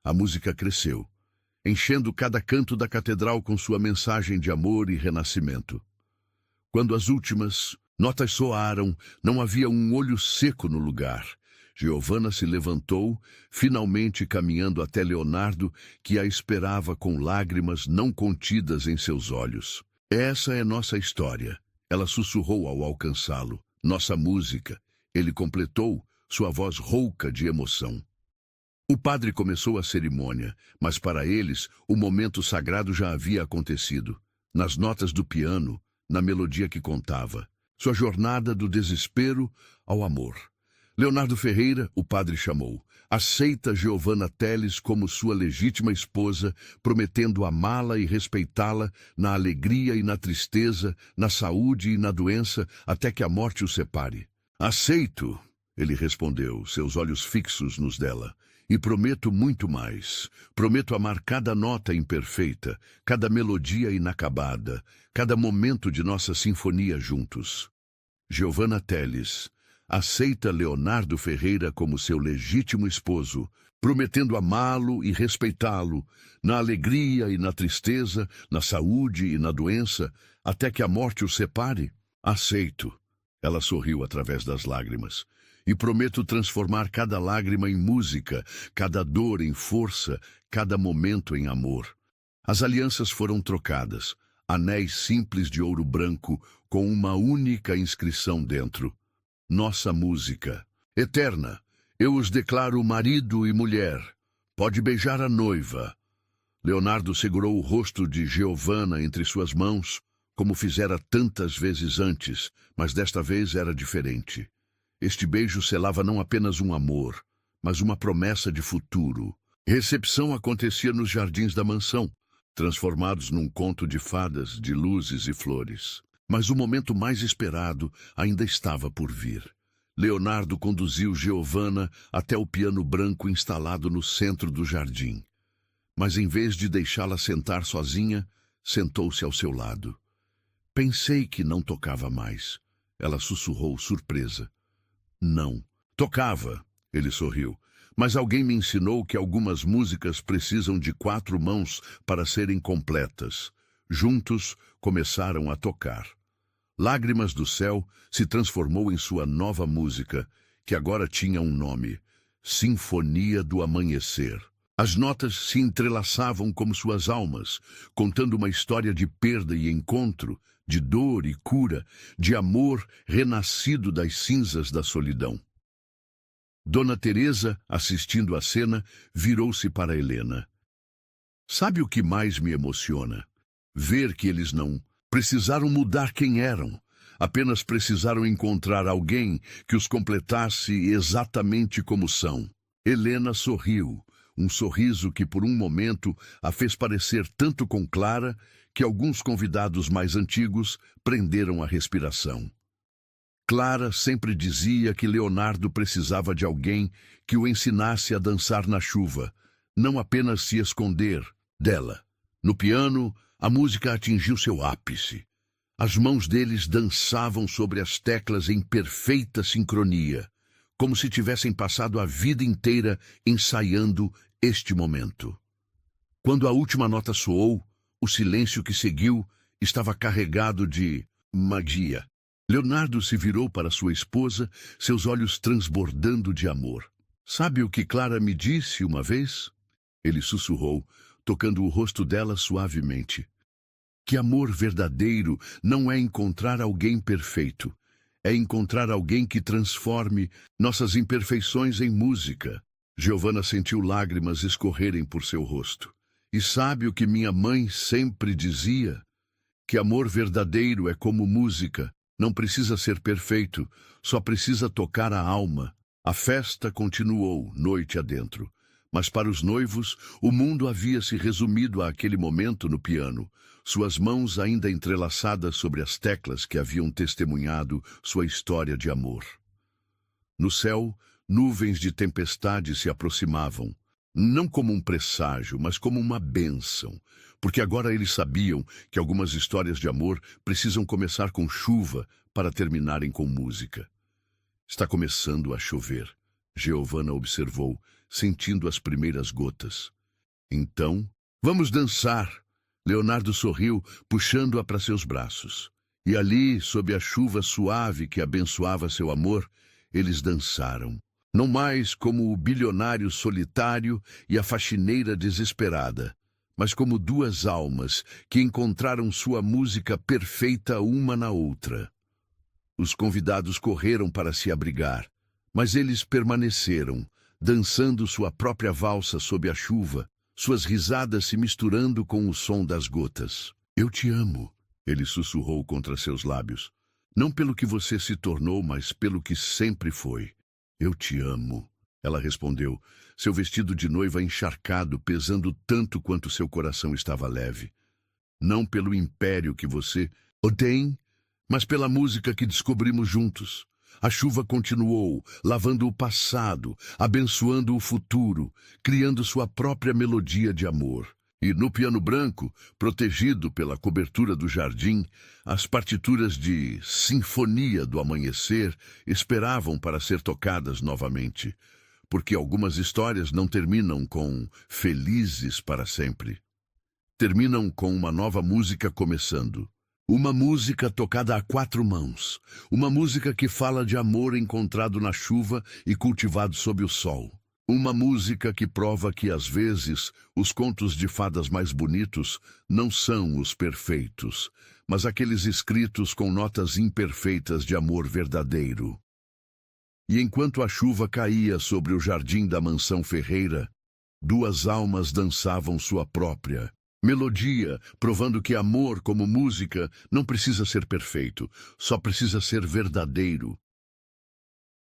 A música cresceu, enchendo cada canto da catedral com sua mensagem de amor e renascimento. Quando as últimas notas soaram, não havia um olho seco no lugar. Giovanna se levantou, finalmente caminhando até Leonardo, que a esperava com lágrimas não contidas em seus olhos. Essa é nossa história, ela sussurrou ao alcançá-lo. Nossa música, ele completou, sua voz rouca de emoção. O padre começou a cerimônia, mas para eles o momento sagrado já havia acontecido. Nas notas do piano, na melodia que contava, sua jornada do desespero ao amor. Leonardo Ferreira, o padre chamou, aceita Giovanna Teles como sua legítima esposa, prometendo amá-la e respeitá-la na alegria e na tristeza, na saúde e na doença, até que a morte os separe. Aceito, ele respondeu, seus olhos fixos nos dela. E prometo muito mais. Prometo amar cada nota imperfeita, cada melodia inacabada, cada momento de nossa sinfonia juntos. Giovanna Teles aceita Leonardo Ferreira como seu legítimo esposo, prometendo amá-lo e respeitá-lo, na alegria e na tristeza, na saúde e na doença, até que a morte os separe? Aceito. Ela sorriu através das lágrimas. E prometo transformar cada lágrima em música, cada dor em força, cada momento em amor. As alianças foram trocadas, anéis simples de ouro branco com uma única inscrição dentro. Nossa música. Eterna, eu os declaro marido e mulher. Pode beijar a noiva. Leonardo segurou o rosto de Giovanna entre suas mãos, como fizera tantas vezes antes, mas desta vez era diferente. Este beijo selava não apenas um amor, mas uma promessa de futuro. Recepção acontecia nos jardins da mansão, transformados num conto de fadas, de luzes e flores. Mas o momento mais esperado ainda estava por vir. Leonardo conduziu Giovanna até o piano branco instalado no centro do jardim. Mas em vez de deixá-la sentar sozinha, sentou-se ao seu lado. Pensei que não tocava mais. Ela sussurrou, surpresa. Não. Tocava, ele sorriu, mas alguém me ensinou que algumas músicas precisam de 4 mãos para serem completas. Juntos começaram a tocar. Lágrimas do Céu se transformou em sua nova música, que agora tinha um nome, Sinfonia do Amanhecer. As notas se entrelaçavam como suas almas, contando uma história de perda e encontro, de dor e cura, de amor renascido das cinzas da solidão. Dona Teresa, assistindo à cena, virou-se para Helena. Sabe o que mais me emociona? Ver que eles não precisaram mudar quem eram, apenas precisaram encontrar alguém que os completasse exatamente como são. Helena sorriu, um sorriso que por um momento a fez parecer tanto com Clara que alguns convidados mais antigos prenderam a respiração. Clara sempre dizia que Leonardo precisava de alguém que o ensinasse a dançar na chuva, não apenas se esconder dela. No piano, a música atingiu seu ápice. As mãos deles dançavam sobre as teclas em perfeita sincronia, como se tivessem passado a vida inteira ensaiando este momento. Quando a última nota soou, o silêncio que seguiu estava carregado de magia. Leonardo se virou para sua esposa, seus olhos transbordando de amor. Sabe o que Clara me disse uma vez? Ele sussurrou, tocando o rosto dela suavemente. Que amor verdadeiro não é encontrar alguém perfeito. É encontrar alguém que transforme nossas imperfeições em música. Giovanna sentiu lágrimas escorrerem por seu rosto. E sabe o que minha mãe sempre dizia? Que amor verdadeiro é como música. Não precisa ser perfeito, só precisa tocar a alma. A festa continuou, noite adentro. Mas para os noivos, o mundo havia se resumido àquele momento no piano, suas mãos ainda entrelaçadas sobre as teclas que haviam testemunhado sua história de amor. No céu, nuvens de tempestade se aproximavam, não como um presságio, mas como uma bênção, porque agora eles sabiam que algumas histórias de amor precisam começar com chuva para terminarem com música. Está começando a chover, Giovanna observou, sentindo as primeiras gotas. Então, vamos dançar. Leonardo sorriu, puxando-a para seus braços. E ali, sob a chuva suave que abençoava seu amor, eles dançaram. Não mais como o bilionário solitário e a faxineira desesperada, mas como duas almas que encontraram sua música perfeita uma na outra. Os convidados correram para se abrigar, mas eles permaneceram, dançando sua própria valsa sob a chuva, suas risadas se misturando com o som das gotas. Eu te amo, ele sussurrou contra seus lábios. Não pelo que você se tornou, mas pelo que sempre foi. Eu te amo, ela respondeu, seu vestido de noiva encharcado, pesando tanto quanto seu coração estava leve. Não pelo império que você tem, mas pela música que descobrimos juntos. A chuva continuou, lavando o passado, abençoando o futuro, criando sua própria melodia de amor. E no piano branco, protegido pela cobertura do jardim, as partituras de Sinfonia do Amanhecer esperavam para ser tocadas novamente, porque algumas histórias não terminam com felizes para sempre. Terminam com uma nova música começando. Uma música tocada a quatro mãos. Uma música que fala de amor encontrado na chuva e cultivado sob o sol. Uma música que prova que, às vezes, os contos de fadas mais bonitos não são os perfeitos, mas aqueles escritos com notas imperfeitas de amor verdadeiro. E enquanto a chuva caía sobre o jardim da mansão Ferreira, duas almas dançavam sua própria melodia, provando que amor, como música, não precisa ser perfeito, só precisa ser verdadeiro.